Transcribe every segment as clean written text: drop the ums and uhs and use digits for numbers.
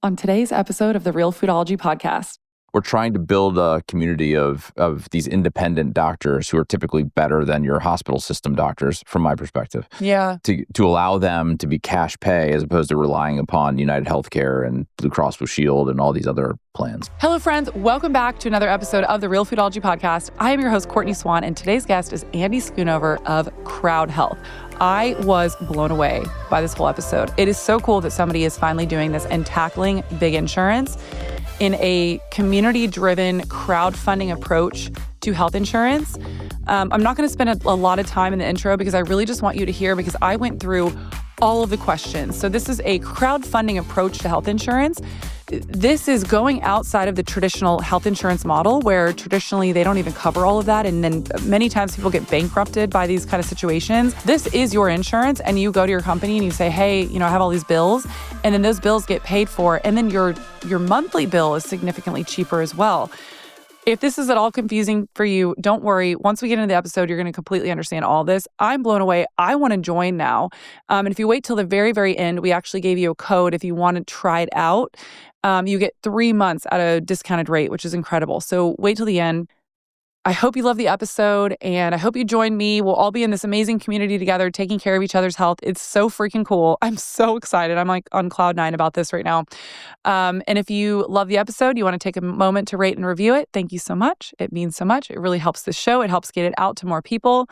on today's episode of the Realfoodology podcast. We're trying to build a community of these independent doctors who are typically better than your hospital system doctors, from my perspective. Yeah. To allow them to be cash pay as opposed to relying upon United Healthcare and Blue Cross Blue Shield and all these other plans. Hello, friends. Welcome back to another episode of the Realfoodology podcast. I am your host, Courtney Swan, and today's guest is Andy Schoonover of CrowdHealth. I was blown away by this whole episode. It is so cool that somebody is finally doing this and tackling big insurance in a community-driven crowdfunding approach to health insurance. I'm not going to spend a lot of time in the intro because I really just want you to hear, because I went through all of the questions. So this is a crowdfunding approach to health insurance. This is going outside of the traditional health insurance model, where traditionally they don't even cover all of that. And then many times people get bankrupted by these kind of situations. This is your insurance, and you go to your company and you say, hey, I have all these bills, and then those bills get paid for. And then your monthly bill is significantly cheaper as well. If this is at all confusing for you, don't worry. Once we get into the episode, you're going to completely understand all this. I'm blown away. I want to join now. And if you wait till the very, very end, we actually gave you a code if you want to try it out. You get 3 months at a discounted rate, which is incredible. So wait till the end. I hope you love the episode, and I hope you join me. We'll all be in this amazing community together, taking care of each other's health. It's so freaking cool. I'm so excited. I'm like on cloud 9 about this right now. And if you love the episode, you want to take a moment to rate and review it, thank you so much. It means so much. It really helps the show. It helps get it out to more people.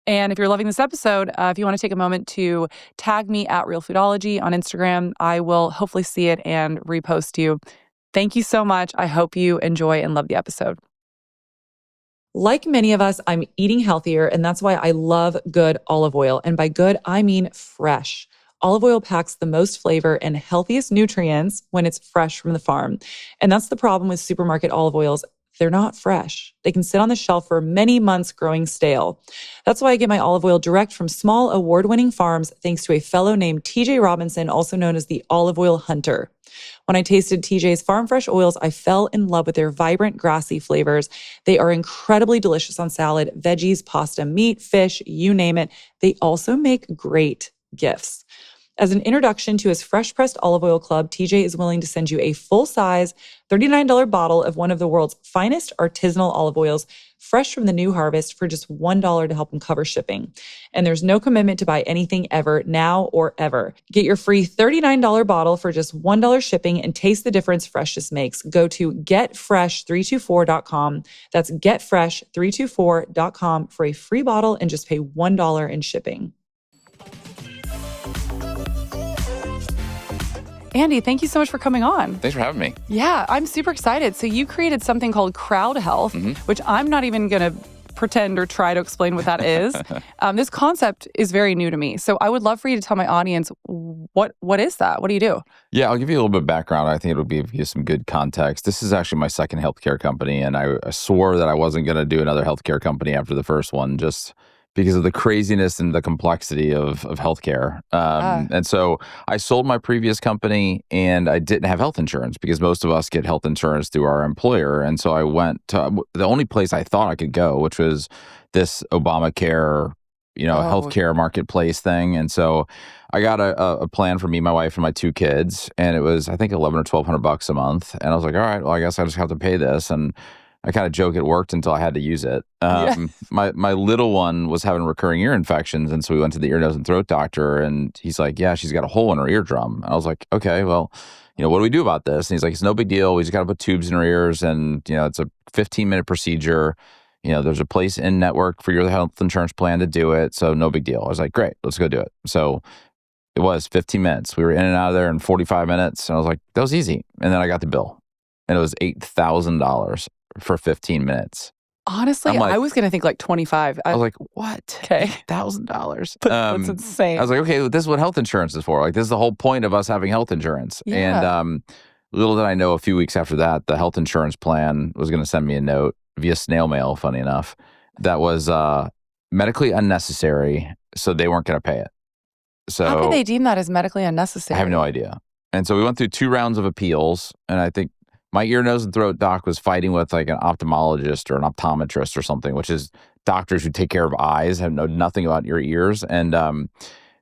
And if you're loving this episode, if you want to take a moment to tag me at Realfoodology on Instagram, I will hopefully see it and repost you. Thank you so much. I hope you enjoy and love the episode. Like many of us, I'm eating healthier, and that's why I love good olive oil. And by good, I mean fresh. Olive oil packs the most flavor and healthiest nutrients when it's fresh from the farm. And that's the problem with supermarket olive oils. They're not fresh. They can sit on the shelf for many months growing stale. That's why I get my olive oil direct from small award-winning farms, thanks to a fellow named TJ Robinson, also known as the Olive Oil Hunter. When I tasted TJ's farm fresh oils, I fell in love with their vibrant, grassy flavors. They are incredibly delicious on salad, veggies, pasta, meat, fish, you name it. They also make great gifts. As an introduction to his Fresh Pressed Olive Oil Club, TJ is willing to send you a full-size $39 bottle of one of the world's finest artisanal olive oils, fresh from the new harvest, for just $1 to help him cover shipping. And there's no commitment to buy anything ever, now or ever. Get your free $39 bottle for just $1 shipping and taste the difference freshness makes. Go to getfresh324.com. That's getfresh324.com for a free bottle and just pay $1 in shipping. Andy, thank you so much for coming on. Thanks for having me. Yeah, I'm super excited. So you created something called CrowdHealth, which I'm not even going to pretend or try to explain what that is. This concept is very new to me. So I would love for you to tell my audience, what is that? What do you do? Yeah, I'll give you a little bit of background. I think it'll give you some good context. This is actually my second healthcare company, and I swore that I wasn't going to do another healthcare company after the first one, just because of the craziness and the complexity of healthcare. And so I sold my previous company, and I didn't have health insurance because most of us get health insurance through our employer. And so I went to the only place I thought I could go, which was this Obamacare, healthcare marketplace thing. And so I got a plan for me, my wife, and my 2 kids. And it was, I think, $1,100 or $1,200 a month. And I was like, all right, well, I guess I just have to pay this. And I kind of joke it worked until I had to use it. My little one was having recurring ear infections, and so we went to the ear, nose, and throat doctor, and he's like, yeah, she's got a hole in her eardrum. And I was like, okay, well, what do we do about this? And he's like, it's no big deal. We just got to put tubes in her ears, and, it's a 15-minute procedure. There's a place in network for your health insurance plan to do it, so no big deal. I was like, great, let's go do it. So it was 15 minutes. We were in and out of there in 45 minutes, and I was like, that was easy. And then I got the bill, and it was $8,000 for 15 minutes. Honestly, I was going to think like 25. I was like, what? Okay. $1,000. That's insane. I was like, okay, this is what health insurance is for. Like, this is the whole point of us having health insurance. Yeah. And little did I know, a few weeks after that, the health insurance plan was going to send me a note via snail mail, funny enough, that was medically unnecessary, so they weren't going to pay it. So how could they deem that as medically unnecessary? I have no idea. And so we went through 2 rounds of appeals, and I think my ear, nose, and throat doc was fighting with like an ophthalmologist or an optometrist or something, which is doctors who take care of eyes, know nothing about your ears. And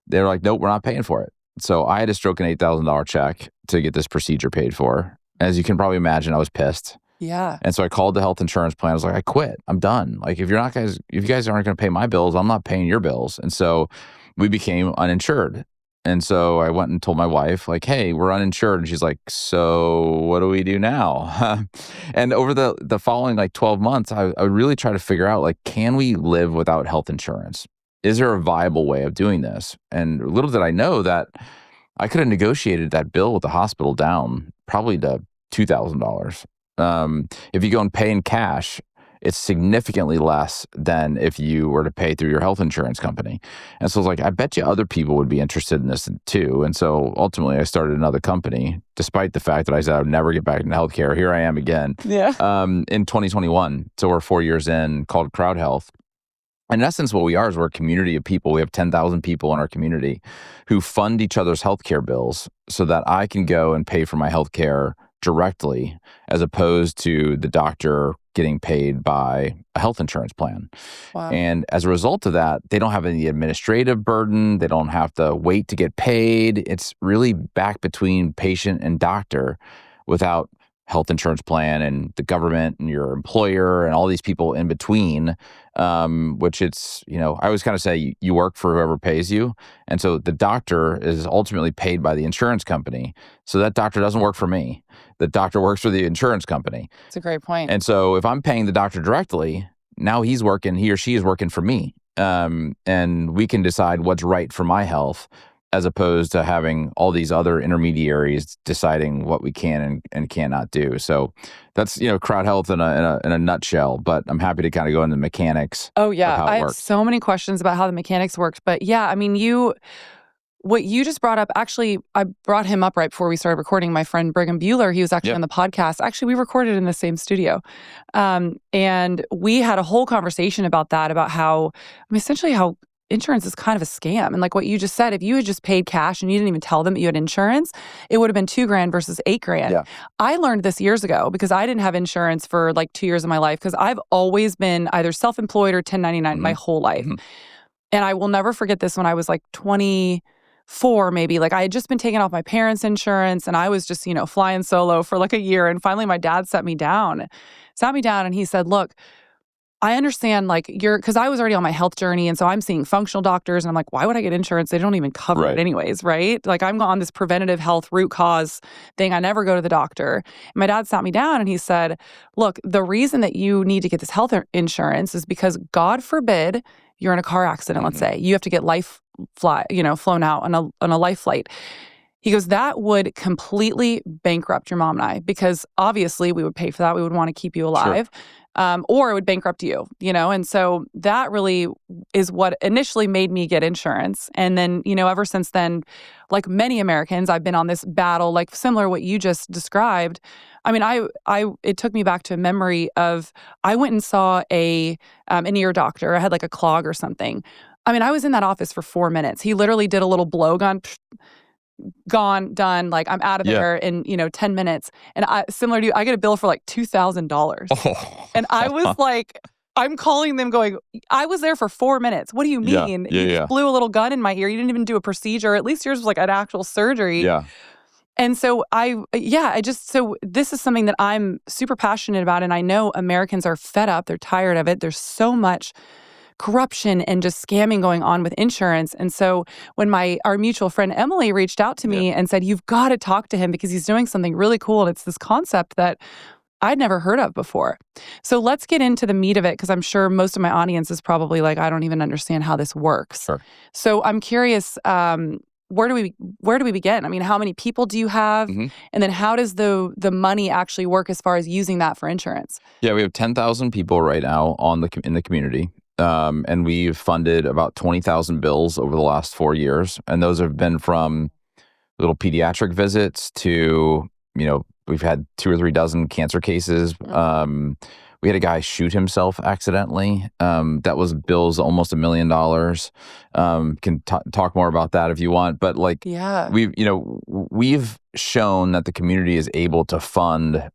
they're like, nope, we're not paying for it. So I had to stroke an $8,000 check to get this procedure paid for. As you can probably imagine, I was pissed. Yeah. And so I called the health insurance plan. I was like, I quit. I'm done. Like, if you guys aren't going to pay my bills, I'm not paying your bills. And so we became uninsured. And so I went and told my wife, like, hey, we're uninsured. And she's like, so what do we do now? And over the following like 12 months, I would really try to figure out, like, can we live without health insurance? Is there a viable way of doing this? And little did I know that I could have negotiated that bill with the hospital down probably to $2,000. If you go and pay in cash, it's significantly less than if you were to pay through your health insurance company. And so I was like, I bet you other people would be interested in this too. And so ultimately I started another company, despite the fact that I said I would never get back into healthcare. Here I am again in 2021. So we're 4 years in, called CrowdHealth. In essence, what we are is we're a community of people. We have 10,000 people in our community who fund each other's healthcare bills so that I can go and pay for my healthcare directly, as opposed to the doctor getting paid by a health insurance plan. Wow. And as a result of that, they don't have any administrative burden. They don't have to wait to get paid. It's really back between patient and doctor without health insurance plan and the government and your employer and all these people in between, which it's, I always kind of say you work for whoever pays you. And so the doctor is ultimately paid by the insurance company. So that doctor doesn't work for me. The doctor works for the insurance company. That's a great point. And so if I'm paying the doctor directly, now he or she is working for me. And we can decide what's right for my health, as opposed to having all these other intermediaries deciding what we can and cannot do. So that's, CrowdHealth in a nutshell, but I'm happy to kind of go into the mechanics. Oh yeah. Of how it I have works. so many questions about how the mechanics worked, but yeah, I mean, what you just brought up, actually, I brought him up right before we started recording. My friend Brigham Bueller, he was actually on the podcast. Actually, we recorded in the same studio. And we had a whole conversation about that, about how, essentially how insurance is kind of a scam. And like what you just said, if you had just paid cash and you didn't even tell them that you had insurance, it would have been $2,000 versus $8,000. Yeah. I learned this years ago because I didn't have insurance for like 2 years of my life, because I've always been either self-employed or 1099 my whole life. And I will never forget this. When I was like 24, maybe, like I had just been taking off my parents' insurance and I was just, flying solo for like a year. And finally my dad sat me down and he said, look, I understand, like, because I was already on my health journey, and so I'm seeing functional doctors, and I'm like, why would I get insurance? They don't even cover it anyways, right? Like, I'm on this preventative health root cause thing. I never go to the doctor. And my dad sat me down and he said, look, the reason that you need to get this health insurance is because, God forbid, you're in a car accident, let's say. You have to get flown out on a life flight. He goes, that would completely bankrupt your mom and I, because obviously we would pay for that. We would want to keep you alive. Sure. Or it would bankrupt you, And so that really is what initially made me get insurance. And then, ever since then, like many Americans, I've been on this battle, like similar to what you just described. I mean, it took me back to a memory of, I went and saw an ear doctor. I had like a clog or something. I mean, I was in that office for 4 minutes. He literally did a little blowgun, gone, done, like I'm out of there in 10 minutes. And similar to you, I get a bill for like $2,000. And I was like, I'm calling them going, I was there for 4 minutes. What do you mean? You just blew a little gun in my ear. You didn't even do a procedure. At least yours was like an actual surgery. Yeah. And so so this is something that I'm super passionate about. And I know Americans are fed up. They're tired of it. There's so much corruption and just scamming going on with insurance. And so when our mutual friend Emily reached out to me and said, you've got to talk to him because he's doing something really cool. And it's this concept that I'd never heard of before. So let's get into the meat of it, because I'm sure most of my audience is probably like, I don't even understand how this works. Sure. So I'm curious, where do we begin? I mean, how many people do you have? And then how does the money actually work as far as using that for insurance? Yeah, we have 10,000 people right now in the community. And we've funded about 20,000 bills over the last 4 years. And those have been from little pediatric visits to, we've had 2 or 3 dozen cancer cases. We had a guy shoot himself accidentally. That was bills almost $1 million. Can talk more about that if you want. But we've shown that the community is able to fund,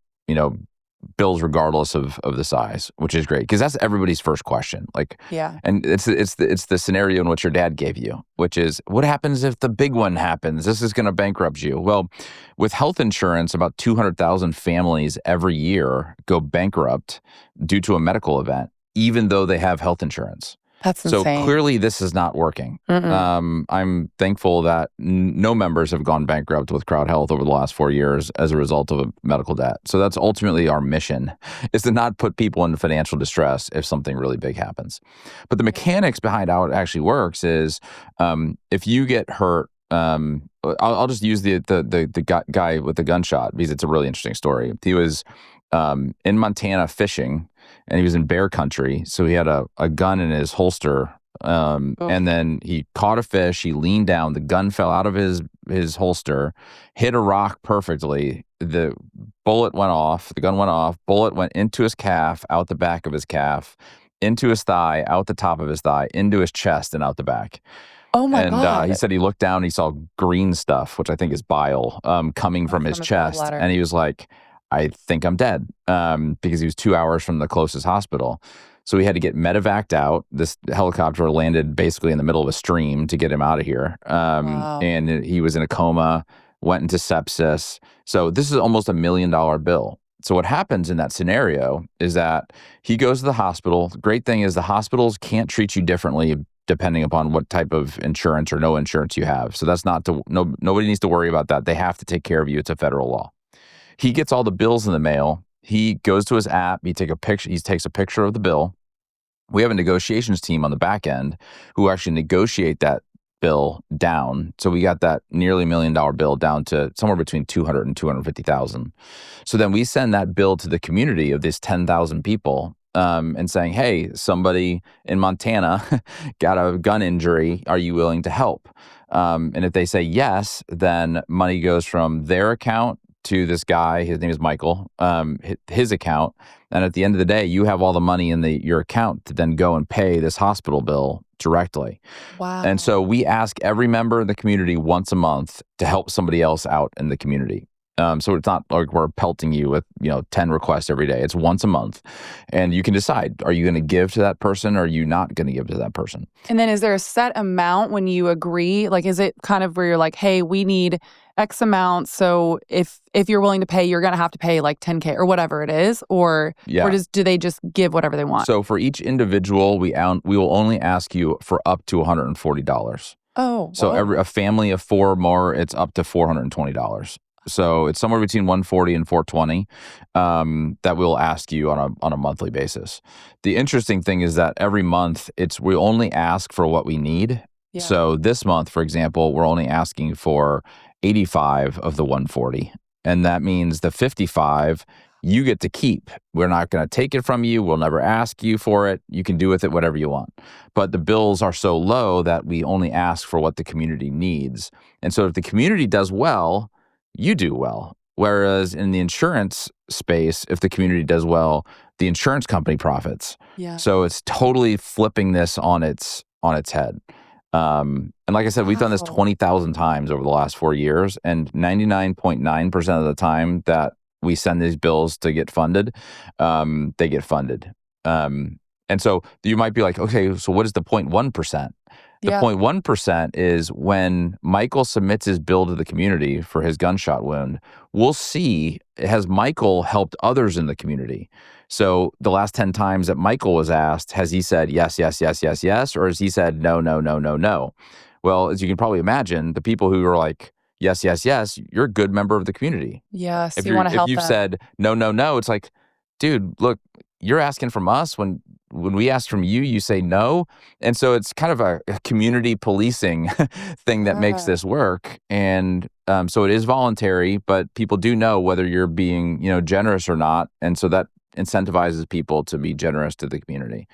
bills regardless of the size, which is great because that's everybody's first question. Like, Yeah. and it's the scenario in which your dad gave you, which is what happens if the big one happens? This is going to bankrupt you. Well, with health insurance, about 200,000 families every year go bankrupt due to a medical event, even though they have health insurance. That's So insane. clearly this is not working. I'm thankful that no members have gone bankrupt with CrowdHealth over the last 4 years as a result of a medical debt. So that's ultimately our mission, is to not put people in financial distress if something really big happens. But the mechanics behind how it actually works is if you get hurt, I'll just use the guy with the gunshot because it's a really interesting story. He was in Montana fishing, and he was in bear country, so he had a gun in his holster. And then he caught a fish. He leaned down. The gun fell out of his holster, hit a rock perfectly. The bullet went off. The gun went off. Bullet went into his calf, out the back of his calf, into his thigh, out the top of his thigh, into his chest, and out the back. Oh my God. He said he looked down and he saw green stuff, which I think is bile, coming from his chest. And he was like, I think I'm dead, because he was 2 hours from the closest hospital. So we had to get medevaced out. This helicopter landed basically in the middle of a stream to get him out of here. And he was in a coma, went into sepsis. So this is almost $1 million bill. So what happens in that scenario is that he goes to the hospital. The great thing is the hospitals can't treat you differently depending upon what type of insurance or no insurance you have. So that's nobody needs to worry about that. They have to take care of you. It's a federal law. He gets all the bills in the mail. He goes to his app. He takes a picture of the bill. We have a negotiations team on the back end who actually negotiate that bill down. So we got that nearly $1 million bill down to somewhere between 200 and 250,000. So then we send that bill to the community of these 10,000 people, and saying, hey, somebody in Montana got a gun injury. Are you willing to help? And if they say yes, then money goes from their account to this guy. His name is Michael, his account. And at the end of the day, you have all the money in your account to then go and pay this hospital bill directly. Wow. And so we ask every member in the community once a month to help somebody else out in the community. So it's not like we're pelting you with 10 requests every day. It's once a month. And you can decide, are you going to give to that person or are you not going to give to that person? And then is there a set amount when you agree? Like, is it kind of where you're like, hey, we need X amount, so if you're willing to pay, you're going to have to pay like $10K or whatever it is? Or do they just give whatever they want? So for each individual, we will only ask you for up to $140. Oh. So a family of 4 or more, it's up to $420. So it's somewhere between $140 and $420 that we'll ask you on a monthly basis. The interesting thing is that every month we only ask for what we need. Yeah. So this month, for example, we're only asking for 85 of the 140, and that means the 55 you get to keep. We're not going to take it from you. We'll never ask you for it. You can do with it whatever you want. But the bills are so low that we only ask for what the community needs. And so if the community does well, you do well. Whereas in the insurance space, if the community does well, the insurance company profits. Yeah. So it's totally flipping this on its head. And like I said, we've done this 20,000 times over the last 4 years, and 99.9% of the time that we send these bills to get funded, they get funded. And so you might be like, okay, so what is the 0.1%? The 0.1% is when Michael submits his bill to the community for his gunshot wound, we'll see, has Michael helped others in the community? So the last 10 times that Michael was asked, has he said yes, yes, yes, yes, yes, or has he said no, no, no, no, no? Well, as you can probably imagine, the people who are like, yes, yes, yes, you're a good member of the community. Yes, you want to help them. If you've said no, no, no, it's like, dude, look, you're asking from us. When we ask from you, you say no. And so it's kind of a community policing thing that makes this work. And so it is voluntary, but people do know whether you're being, generous or not. And so that incentivizes people to be generous to the community.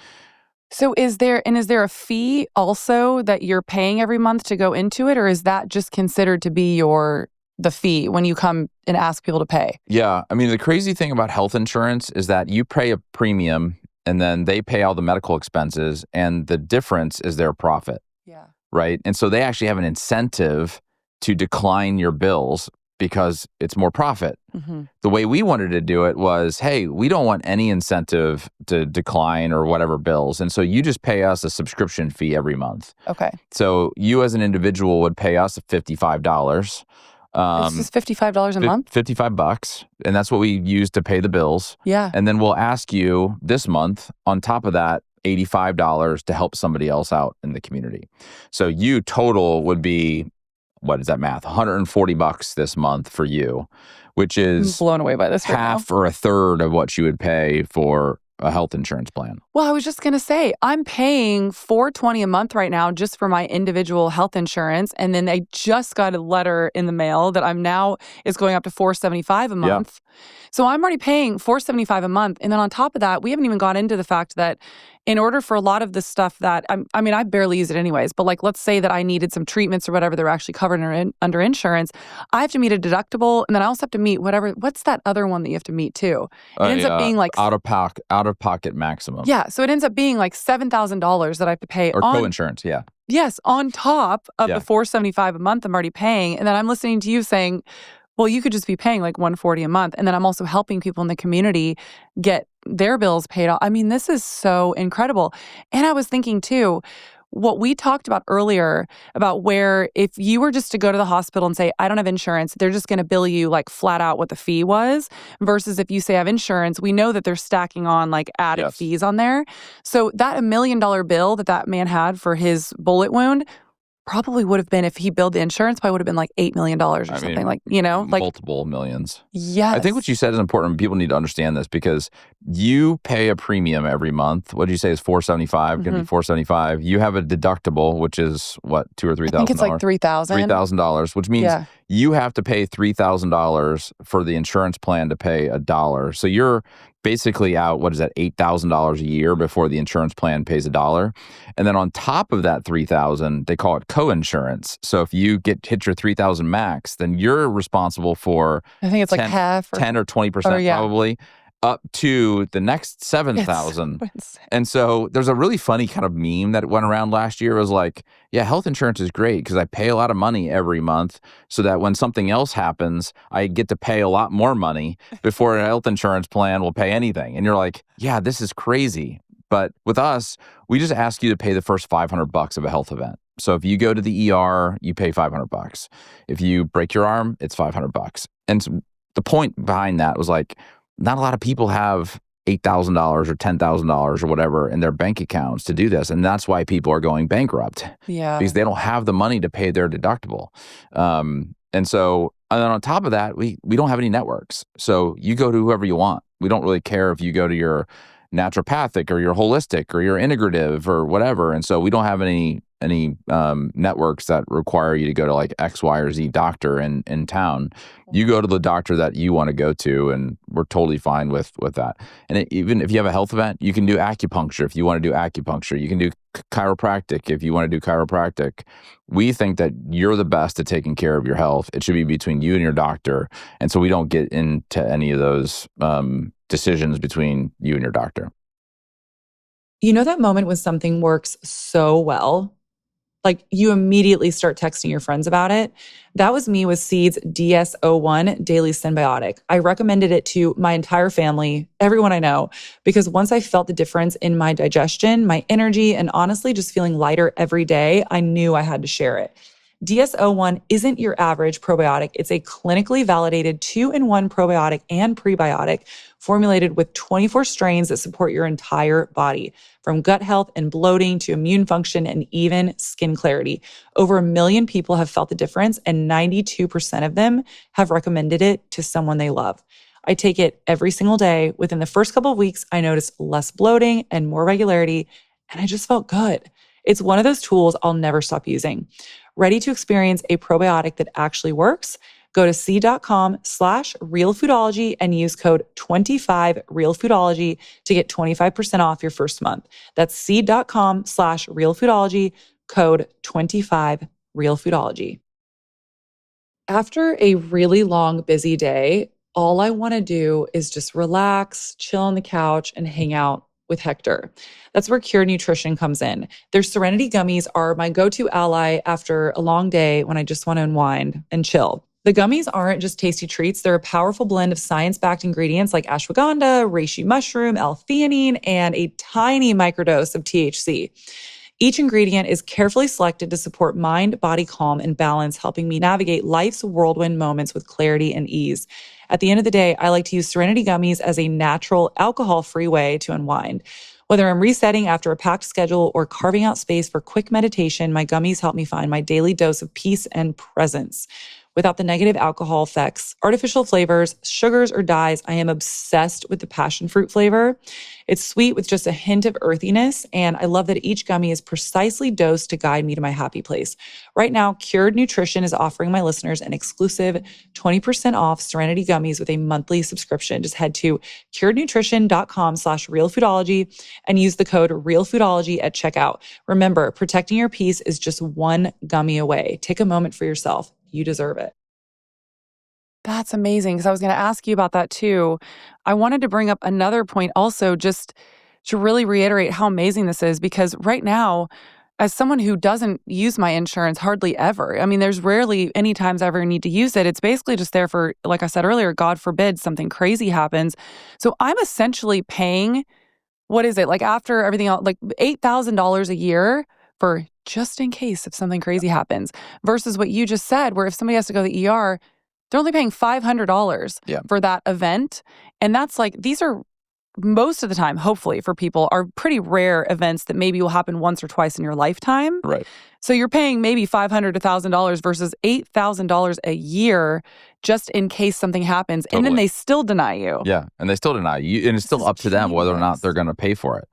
So is there a fee also that you're paying every month to go into it, or is that just considered to be the fee when you come and ask people to pay? Yeah. I mean, the crazy thing about health insurance is that you pay a premium and then they pay all the medical expenses, and the difference is their profit. Yeah. Right? And so they actually have an incentive to decline your bills because it's more profit. Mm-hmm. The way we wanted to do it was, hey, we don't want any incentive to decline or whatever bills. And so you just pay us a subscription fee every month. Okay. So you as an individual would pay us $55. It's just $55 a month? $55. And that's what we use to pay the bills. Yeah. And then we'll ask you this month, on top of that, $85 to help somebody else out in the community. So you total would be, what is that math? $140 this month for you, which is I'm blown away by this half or a third of what you would pay for a health insurance plan. Well, I was just going to say, I'm paying $420 a month right now just for my individual health insurance. And then I just got a letter in the mail that I'm now is going up to $475 a month. Yeah. So I'm already paying $475 a month. And then on top of that, we haven't even gone into the fact that in order for a lot of the stuff that, I mean, I barely use it anyways, but like, let's say that I needed some treatments or whatever, they're actually covered under insurance. I have to meet a deductible. And then I also have to meet what's that other one that you have to meet too? It ends up being like out of pocket maximum. Yeah. So it ends up being like $7,000 that I have to pay. Or co-insurance, yeah. Yes. On top of the $475 a month I'm already paying. And then I'm listening to you saying, well, you could just be paying like $140 a month. And then I'm also helping people in the community get their bills paid off. I mean, this is so incredible. And I was thinking too, what we talked about earlier about where if you were just to go to the hospital and say, I don't have insurance, they're just going to bill you like flat out what the fee was, versus if you say I have insurance, we know that they're stacking on like added fees on there. So that $1 million bill that man had for his bullet wound probably would have been, if he billed the insurance, probably would have been like $8 million or something, like, you know, like multiple millions. Yes. I think what you said is important. People need to understand this because you pay a premium every month. What did you say is $475? Going to be $475. You have a deductible, which is what, $2,000 or $3,000? I think it's like $3,000. $3,000, which means you have to pay $3,000 for the insurance plan to pay $1. So you're basically out, what is that, $8,000 a year before the insurance plan pays $1. And then on top of that $3,000, they call it co-insurance. So if you hit your $3,000 max, then you're responsible for, I think it's 10, like half or 10 or 20% probably, up to the next $7,000. And so there's a really funny kind of meme that went around last year. It was like, yeah, health insurance is great because I pay a lot of money every month so that when something else happens, I get to pay a lot more money before a health insurance plan will pay anything. And you're like, yeah, this is crazy. But with us, we just ask you to pay the first $500 of a health event. So if you go to the ER, you pay $500. If you break your arm, it's $500. And so the point behind that was like, not a lot of people have $8,000 or $10,000 or whatever in their bank accounts to do this. And that's why people are going bankrupt. Yeah. Because they don't have the money to pay their deductible. And then on top of that, we don't have any networks. So you go to whoever you want. We don't really care if you go to your naturopathic or your holistic or your integrative or whatever. And so we don't have any networks that require you to go to like X, Y, or Z doctor in town. You go to the doctor that you want to go to, and we're totally fine with that. And even if you have a health event, you can do acupuncture if you want to do acupuncture. You can do chiropractic if you want to do chiropractic. We think that you're the best at taking care of your health. It should be between you and your doctor. And so we don't get into any of those decisions between you and your doctor. You know that moment when something works so well? Like you immediately start texting your friends about it. That was me with Seed's DS-01 Daily Symbiotic. I recommended it to my entire family, everyone I know, because once I felt the difference in my digestion, my energy, and honestly just feeling lighter every day, I knew I had to share it. DS-01 isn't your average probiotic. It's a clinically validated 2-in-1 probiotic and prebiotic formulated with 24 strains that support your entire body, from gut health and bloating to immune function and even skin clarity. Over 1 million people have felt the difference, and 92% of them have recommended it to someone they love. I take it every single day. Within the first couple of weeks, I noticed less bloating and more regularity, and I just felt good. It's one of those tools I'll never stop using. Ready to experience a probiotic that actually works? Go to seed.com/realfoodology and use code 25realfoodology to get 25% off your first month. That's seed.com/realfoodology, code 25realfoodology. After a really long, busy day, all I want to do is just relax, chill on the couch, and hang out with Hector. That's where Cure Nutrition comes in. Their Serenity gummies are my go-to ally after a long day when I just want to unwind and chill. The gummies aren't just tasty treats. They're a powerful blend of science-backed ingredients like ashwagandha, reishi mushroom, L-theanine, and a tiny microdose of THC. Each ingredient is carefully selected to support mind, body calm, and balance, helping me navigate life's whirlwind moments with clarity and ease. At the end of the day, I like to use Serenity gummies as a natural, alcohol-free way to unwind. Whether I'm resetting after a packed schedule or carving out space for quick meditation, my gummies help me find my daily dose of peace and presence. Without the negative alcohol effects, artificial flavors, sugars, or dyes, I am obsessed with the passion fruit flavor. It's sweet with just a hint of earthiness, and I love that each gummy is precisely dosed to guide me to my happy place. Right now, Cured Nutrition is offering my listeners an exclusive 20% off Serenity gummies with a monthly subscription. Just head to curednutrition.com/realfoodology and use the code REALFoodology at checkout. Remember, protecting your peace is just one gummy away. Take a moment for yourself. You deserve it. That's amazing, because I was going to ask you about that too. I wanted to bring up another point also, just to really reiterate how amazing this is, because right now, as someone who doesn't use my insurance hardly ever, I mean, there's rarely any times I ever need to use it. It's basically just there for, like I said earlier, God forbid something crazy happens. So I'm essentially paying, what is it, like after everything else, like $8,000 a year for just in case if something crazy happens, versus what you just said, where if somebody has to go to the ER, they're only paying $500 for that event. And that's like, these are most of the time, hopefully for people, are pretty rare events that maybe will happen once or twice in your lifetime. Right. So you're paying maybe $500 to $1,000 versus $8,000 a year just in case something happens. Totally. And then they still deny you. Yeah. And they still deny you. And it's still up to them whether or not they're going to pay for it.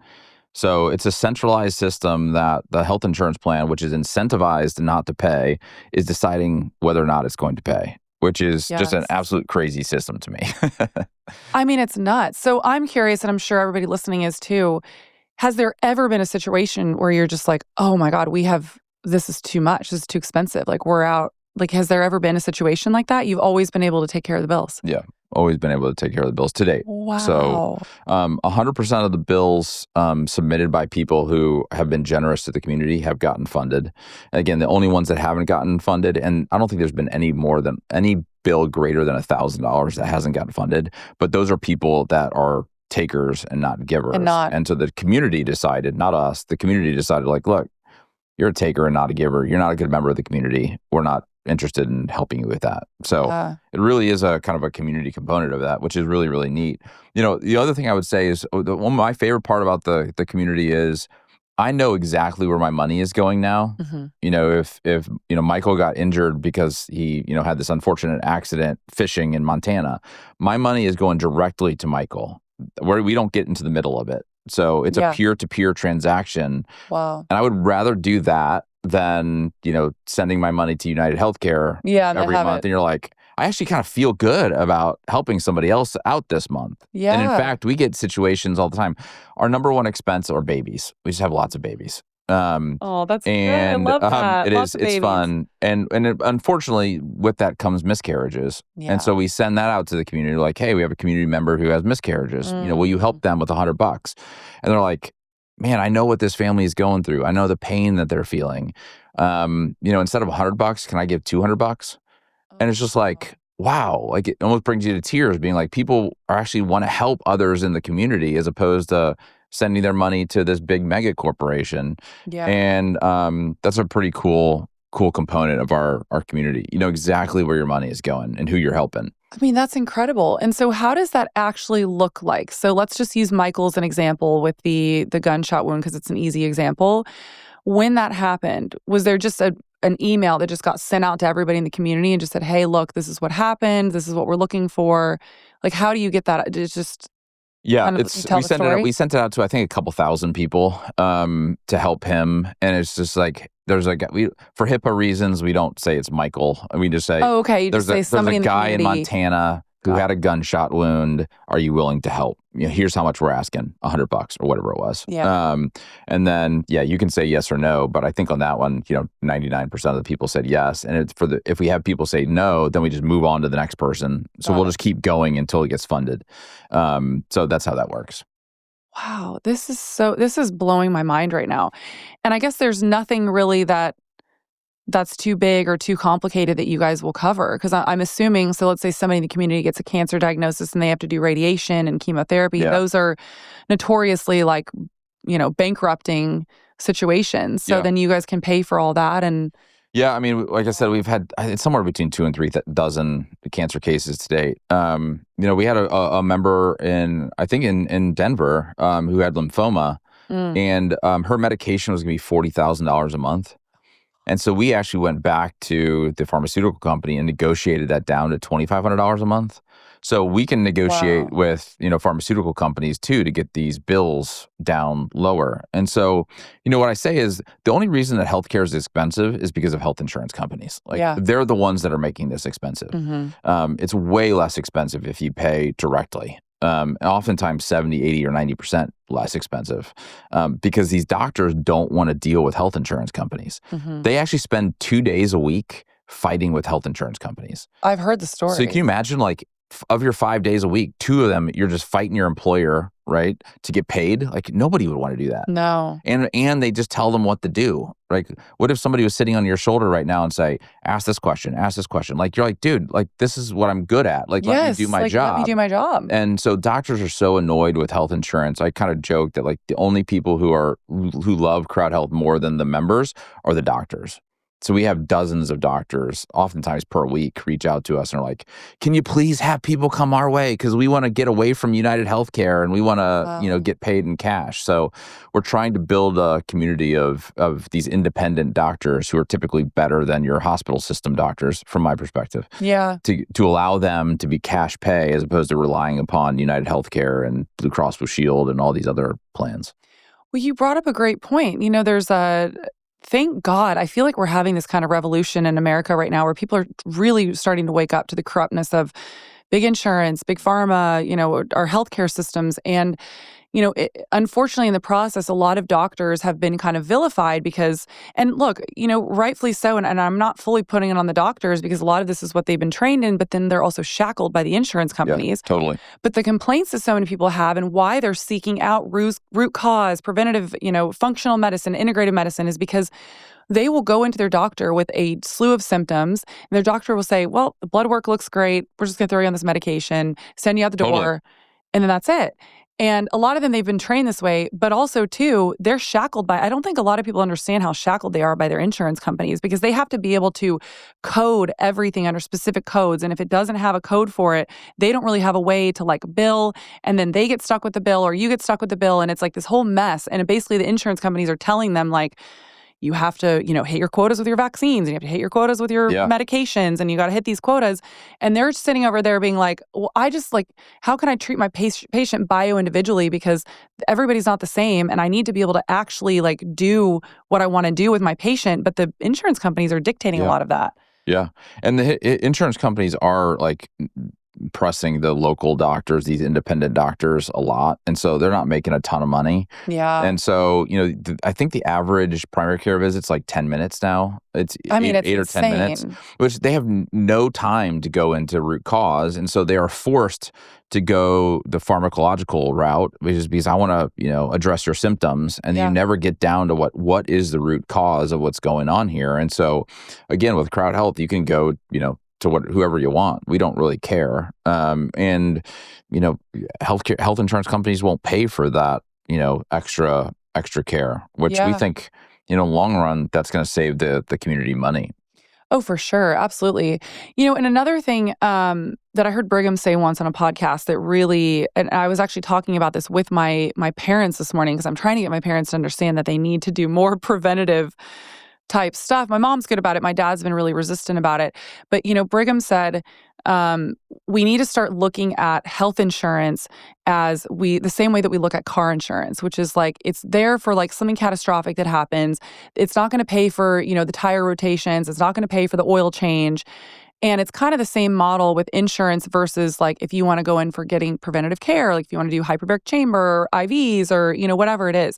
So it's a centralized system that the health insurance plan, which is incentivized not to pay, is deciding whether or not it's going to pay, which is just an absolute crazy system to me. I mean, it's nuts. So I'm curious, and I'm sure everybody listening is too, has there ever been a situation where you're just like, oh my God, this is too much, this is too expensive, like we're out, like has there ever been a situation like that? You've always been able to take care of the bills? Yeah. Always been able to take care of the bills to date. Wow. So 100% of the bills submitted by people who have been generous to the community have gotten funded. Again, the only ones that haven't gotten funded, and I don't think there's been any bill greater than $1,000 that hasn't gotten funded, but those are people that are takers and not givers. And so the community decided, not us, the community decided, like, look, you're a taker and not a giver. You're not a good member of the community. We're not interested in helping you with that. So it really is a kind of a community component of that, which is really, really neat. You know, the other thing I would say is one of my favorite part about the community is I know exactly where my money is going now. Mm-hmm. You know, if Michael got injured because he, had this unfortunate accident fishing in Montana, my money is going directly to Michael, where we don't get into the middle of it. So it's a peer-to-peer transaction. Wow. And I would rather do that than, sending my money to United Healthcare every month. And you're like, I actually kind of feel good about helping somebody else out this month. Yeah. And in fact, we get situations all the time. Our number one expense are babies. We just have lots of babies. That's good. I love that. It's fun. And unfortunately, with that comes miscarriages. Yeah. And so we send that out to the community like, hey, we have a community member who has miscarriages. Will you help them with $100? And they're like, man, I know what this family is going through. I know the pain that they're feeling. Instead of $100, can I give $200? And it's just like, wow, like it almost brings you to tears being like, people are actually want to help others in the community as opposed to sending their money to this big mega corporation. Yeah. And that's a pretty cool component of our community. You know exactly where your money is going and who you're helping. I mean, that's incredible. And so how does that actually look like? So let's just use Michael as an example with the gunshot wound, because it's an easy example. When that happened, was there just an email that just got sent out to everybody in the community and just said, hey, look, this is what happened. This is what we're looking for. Like, how do you get that? It's just... Yeah, we sent it out to I think a couple thousand people to help him, and it's just like for HIPAA reasons we don't say it's Michael. We just say you just say somebody in the community. There's a guy in Montana who had a gunshot wound. Are you willing to help? Here's how much we're asking, $100 or whatever it was. Yeah. And then you can say yes or no, but I think on that one, 99% of the people said yes. And it's if we have people say no, then we just move on to the next person. So we'll just keep going until it gets funded. So that's how that works. Wow, this is blowing my mind right now. And I guess there's nothing really that that's too big or too complicated that you guys will cover? Because I'm assuming, so let's say somebody in the community gets a cancer diagnosis and they have to do radiation and chemotherapy. Yeah. Those are notoriously like, bankrupting situations. So then you guys can pay for all that. And yeah, I mean, like I said, we've had it's somewhere between 2 and 3 dozen cancer cases to date. We had a member in Denver who had lymphoma, and her medication was going to be $40,000 a month. And so we actually went back to the pharmaceutical company and negotiated that down to $2,500 a month. So we can negotiate with, pharmaceutical companies too to get these bills down lower. And so, what I say is the only reason that healthcare is expensive is because of health insurance companies. They're the ones that are making this expensive. It's way less expensive if you pay directly. And oftentimes 70, 80, or 90% less expensive because these doctors don't want to deal with health insurance companies. They actually spend 2 days a week fighting with health insurance companies. I've heard the story. So can you imagine, of your 5 days a week, 2 of them, you're just fighting your employer, right, to get paid? Nobody would want to do that. No. And they just tell them what to do. What if somebody was sitting on your shoulder right now and say, ask this question, ask this question? You're like, dude, this is what I'm good at. Let me do my job. Let me do my job. And so doctors are so annoyed with health insurance. I kind of joke that the only people who love CrowdHealth more than the members are the doctors. So we have dozens of doctors, oftentimes per week, reach out to us and are like, can you please have people come our way? Because we want to get away from United Healthcare and we want to, get paid in cash. So we're trying to build a community of these independent doctors who are typically better than your hospital system doctors, from my perspective. Yeah. To allow them to be cash pay as opposed to relying upon United Healthcare and Blue Cross Blue Shield and all these other plans. Well, you brought up a great point. Thank God, I feel like we're having this kind of revolution in America right now where people are really starting to wake up to the corruptness of big insurance, big pharma, our healthcare systems. And, unfortunately, in the process, a lot of doctors have been kind of vilified because, and look, rightfully so, and I'm not fully putting it on the doctors because a lot of this is what they've been trained in, but then they're also shackled by the insurance companies. Yeah, totally. But the complaints that so many people have and why they're seeking out root cause, preventative, functional medicine, integrative medicine is because they will go into their doctor with a slew of symptoms, and their doctor will say, well, the blood work looks great. We're just going to throw you on this medication, send you out the door, Totally. And then that's it. And a lot of them, they've been trained this way, but also, too, they're shackled by, I don't think a lot of people understand how shackled they are by their insurance companies because they have to be able to code everything under specific codes. And if it doesn't have a code for it, they don't really have a way to bill. And then they get stuck with the bill or you get stuck with the bill. And it's this whole mess. And basically the insurance companies are telling them you have to, hit your quotas with your vaccines and you have to hit your quotas with your medications and you got to hit these quotas. And they're sitting over there being like, well, how can I treat my patient bio-individually because everybody's not the same and I need to be able to actually do what I want to do with my patient. But the insurance companies are dictating a lot of that. Yeah. And the insurance companies are pressing the local doctors, these independent doctors, a lot. And so they're not making a ton of money. Yeah. And so, I think the average primary care visit's 10 minutes now. It's it's 8 or 10 minutes, which they have no time to go into root cause. And so they are forced to go the pharmacological route, which is because I want to, address your symptoms. And you never get down to what is the root cause of what's going on here. And so, again, with CrowdHealth, you can go, to whoever you want. We don't really care. And health insurance companies won't pay for that, extra care, which we think, long run, that's going to save the community money. Oh, for sure. Absolutely. And another thing that I heard Brigham say once on a podcast that really, and I was actually talking about this with my parents this morning because I'm trying to get my parents to understand that they need to do more preventative type stuff. My mom's good about it. My dad's been really resistant about it. But, Brigham said, we need to start looking at health insurance as the same way that we look at car insurance, which is it's there for something catastrophic that happens. It's not going to pay for, the tire rotations. It's not going to pay for the oil change. And it's kind of the same model with insurance versus if you want to go in for getting preventative care, if you want to do hyperbaric chamber or IVs or, whatever it is.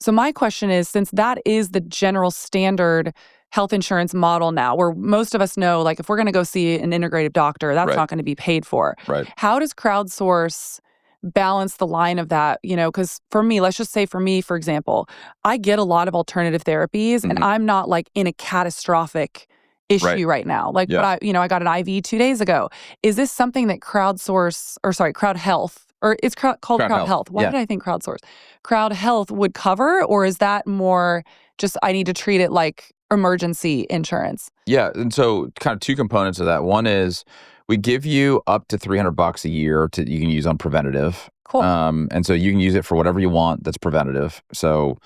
So my question is, since that is the general standard health insurance model now, where most of us know, if we're going to go see an integrative doctor, that's not going to be paid for. Right. How does crowdsource balance the line of that, because for me, let's just say for me, for example, I get a lot of alternative therapies and I'm not like in a catastrophic issue right now. Like, Yeah. but I got an IV 2 days ago. Is this something that CrowdHealth, or it's called CrowdHealth. Why did I think crowdsource? CrowdHealth would cover, or is that more just I need to treat it like emergency insurance? Yeah. And so kind of two components of that. One is we give you up to $300 a year you can use on preventative. Cool. And so you can use it for whatever you want that's preventative. So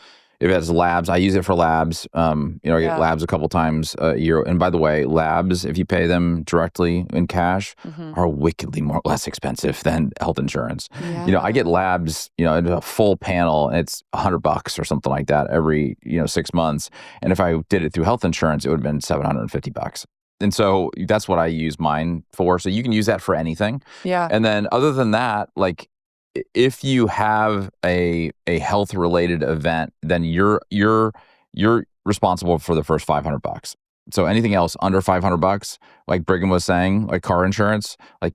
if it has labs, I use it for labs. I get labs a couple times a year. And by the way, labs, if you pay them directly in cash, are wickedly less expensive than health insurance. Yeah. I get labs, a full panel, and it's $100 or something like that every 6 months. And if I did it through health insurance, it would have been $750. And so that's what I use mine for. So you can use that for anything. Yeah. And then other than that, like, if you have a health related event, then you're responsible for the first $500. So anything else under $500, like Brigham was saying, like car insurance, like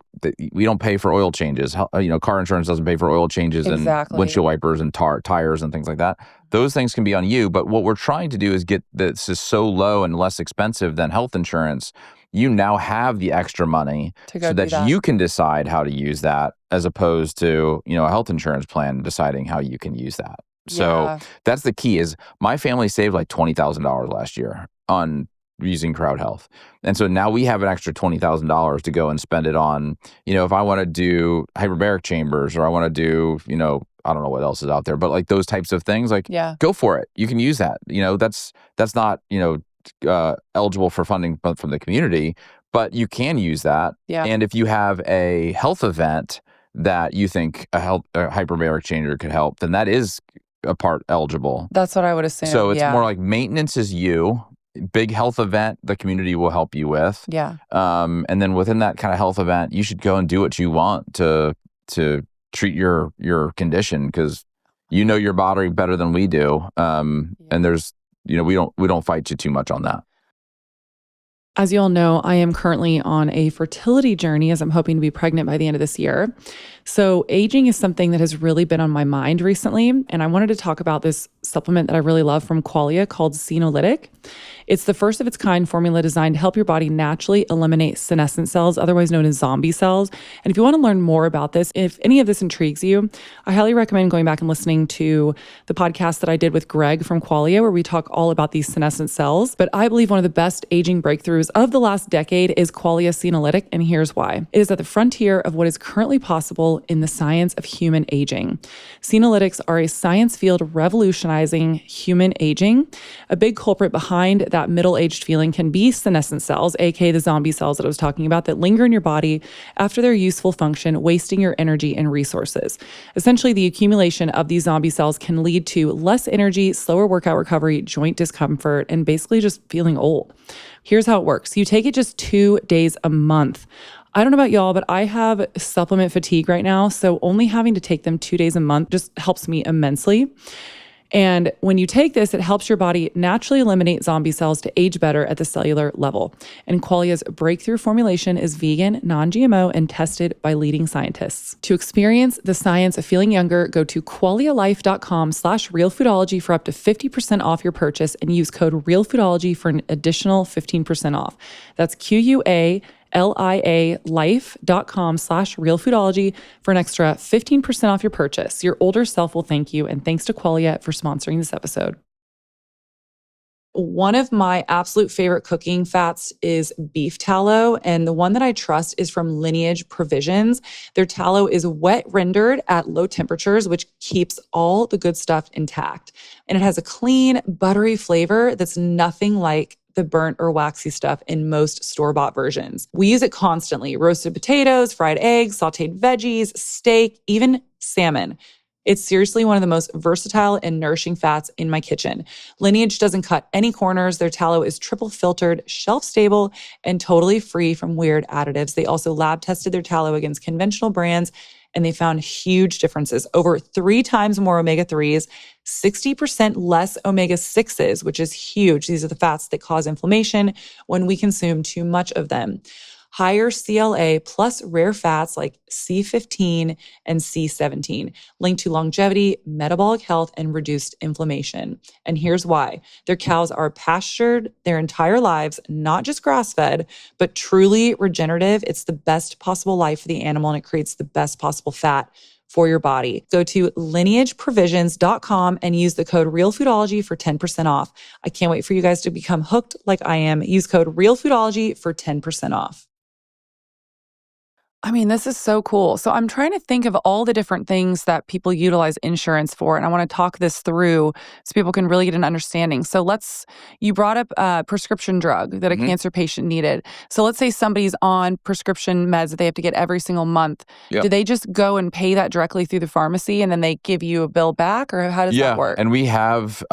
we don't pay for oil changes. Car insurance doesn't pay for oil changes and windshield wipers and tires and things like that. Those things can be on you. But what we're trying to do is get this is so low and less expensive than health insurance. You now have the extra money so that you can decide how to use that, as opposed to, a health insurance plan deciding how you can use that. So that's the key. Is my family saved like $20,000 last year on using CrowdHealth. And so now we have an extra $20,000 to go and spend it on, if I want to do hyperbaric chambers, or I want to do, I don't know what else is out there, but like those types of things, like go for it. You can use that. That's not, eligible for funding from the community, but you can use that. Yeah. And if you have a health event that you think a hyperbaric changer could help, then that is a part eligible. That's what I would assume. So it's more like maintenance is you. Big health event, the community will help you with. Yeah. And then within that kind of health event, you should go and do what you want to treat your condition, because your body better than we do. And there's we don't fight you too much on that. As you all know, I am currently on a fertility journey, as I'm hoping to be pregnant by the end of this year. So aging is something that has really been on my mind recently. And I wanted to talk about this supplement that I really love from Qualia called Senolytic. It's the first of its kind formula designed to help your body naturally eliminate senescent cells, otherwise known as zombie cells. And if you want to learn more about this, if any of this intrigues you, I highly recommend going back and listening to the podcast that I did with Greg from Qualia, where we talk all about these senescent cells. But I believe one of the best aging breakthroughs of the last decade is Qualia Senolytic, and here's why. It is at the frontier of what is currently possible in the science of human aging. Senolytics are a science field revolutionizing human aging. A big culprit behind that middle-aged feeling can be senescent cells, aka the zombie cells that I was talking about, that linger in your body after their useful function, wasting your energy and resources. Essentially, the accumulation of these zombie cells can lead to less energy, slower workout recovery, joint discomfort, and basically just feeling old. Here's how it works. You take it just 2 days a month. I don't know about y'all, but I have supplement fatigue right now. So only having to take them 2 days a month just helps me immensely. And when you take this, it helps your body naturally eliminate zombie cells to age better at the cellular level. And Qualia's breakthrough formulation is vegan, non-GMO, and tested by leading scientists. To experience the science of feeling younger, go to qualialife.com/realfoodology for up to 50% off your purchase and use code realfoodology for an additional 15% off. That's QUALIAlife.com/realfoodology for an extra 15% off your purchase. Your older self will thank you, and thanks to Qualia for sponsoring this episode. One of my absolute favorite cooking fats is beef tallow, and the one that I trust is from Lineage Provisions. Their tallow is wet rendered at low temperatures, which keeps all the good stuff intact. And it has a clean, buttery flavor that's nothing like the burnt or waxy stuff in most store-bought versions. We use it constantly. Roasted potatoes, fried eggs, sauteed veggies, steak, even salmon. It's seriously one of the most versatile and nourishing fats in my kitchen. Lineage doesn't cut any corners. Their tallow is triple filtered, shelf stable, and totally free from weird additives. They also lab tested their tallow against conventional brands, and they found huge differences. Over 3 times more omega-3s, 60% less omega-6s, which is huge. These are the fats that cause inflammation when we consume too much of them. higher CLA plus rare fats like C15 and C17, linked to longevity, metabolic health, and reduced inflammation. And here's why. Their cows are pastured their entire lives, not just grass-fed, but truly regenerative. It's the best possible life for the animal, and it creates the best possible fat for your body. Go to lineageprovisions.com and use the code REALFoodology for 10% off. I can't wait for you guys to become hooked like I am. Use code REALFoodology for 10% off. I mean, this is so cool. So I'm trying to think of all the different things that people utilize insurance for, and I want to talk this through so people can really get an understanding. So you brought up a prescription drug that a cancer patient needed. So let's say somebody's on prescription meds that they have to get every single month. Yep. Do they just go and pay that directly through the pharmacy and then they give you a bill back, or how does that work? And we have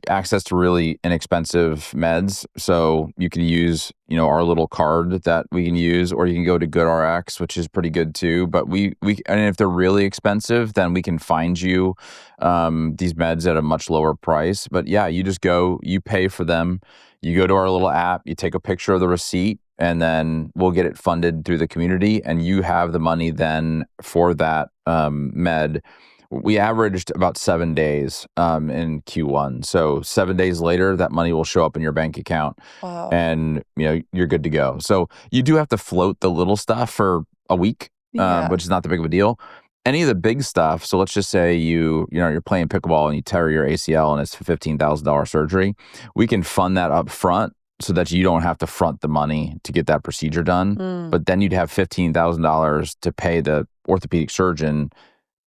access to really inexpensive meds. So you can use, our little card that we can use, or you can go to GoodRx, which is pretty good too. But and if they're really expensive, then we can find you these meds at a much lower price. But yeah, you just go, you pay for them. You go to our little app, you take a picture of the receipt, and then we'll get it funded through the community, and you have the money then for that med. We averaged about 7 days in Q1. So 7 days later, that money will show up in your bank account. Wow. And you're good to go. So you do have to float the little stuff for a week, which is not that big of a deal. Any of the big stuff, so let's just say you're playing pickleball and you tear your ACL and it's a $15,000 surgery, we can fund that up front so that you don't have to front the money to get that procedure done. But then you'd have $15,000 to pay the orthopedic surgeon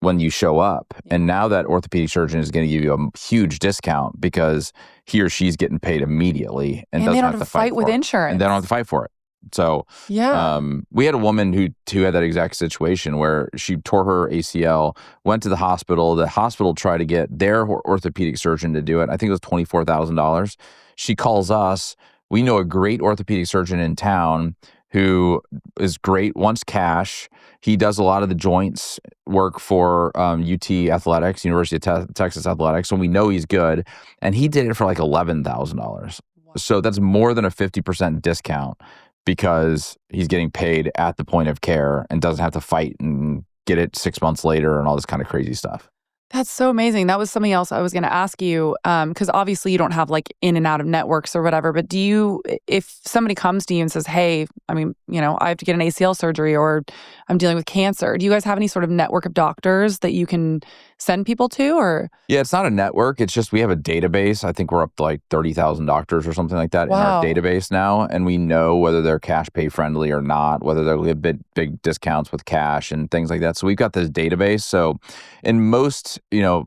when you show up. And now that orthopedic surgeon is going to give you a huge discount because he or she's getting paid immediately and doesn't they don't have to fight with insurance. And they don't have to fight for it. So we had a woman who had that exact situation where she tore her ACL, went to the hospital. The hospital tried to get their orthopedic surgeon to do it. I think it was $24,000. She calls us. We know a great orthopedic surgeon in town who is great, wants cash. He does a lot of the joints work for UT Athletics, University of Texas Athletics, and we know he's good. And he did it for like $11,000. Wow. So that's more than a 50% discount because he's getting paid at the point of care and doesn't have to fight and get it 6 months later and all this kind of crazy stuff. That's so amazing. That was something else I was going to ask you, because obviously you don't have like in and out of networks or whatever, but if somebody comes to you and says, hey, I have to get an ACL surgery or I'm dealing with cancer, do you guys have any sort of network of doctors that you can send people to? Or yeah, it's not a network. It's just we have a database. I think we're up to like 30,000 doctors or something like that in our database now. And we know whether they're cash pay friendly or not, whether they'll give big discounts with cash and things like that. So we've got this database. So in most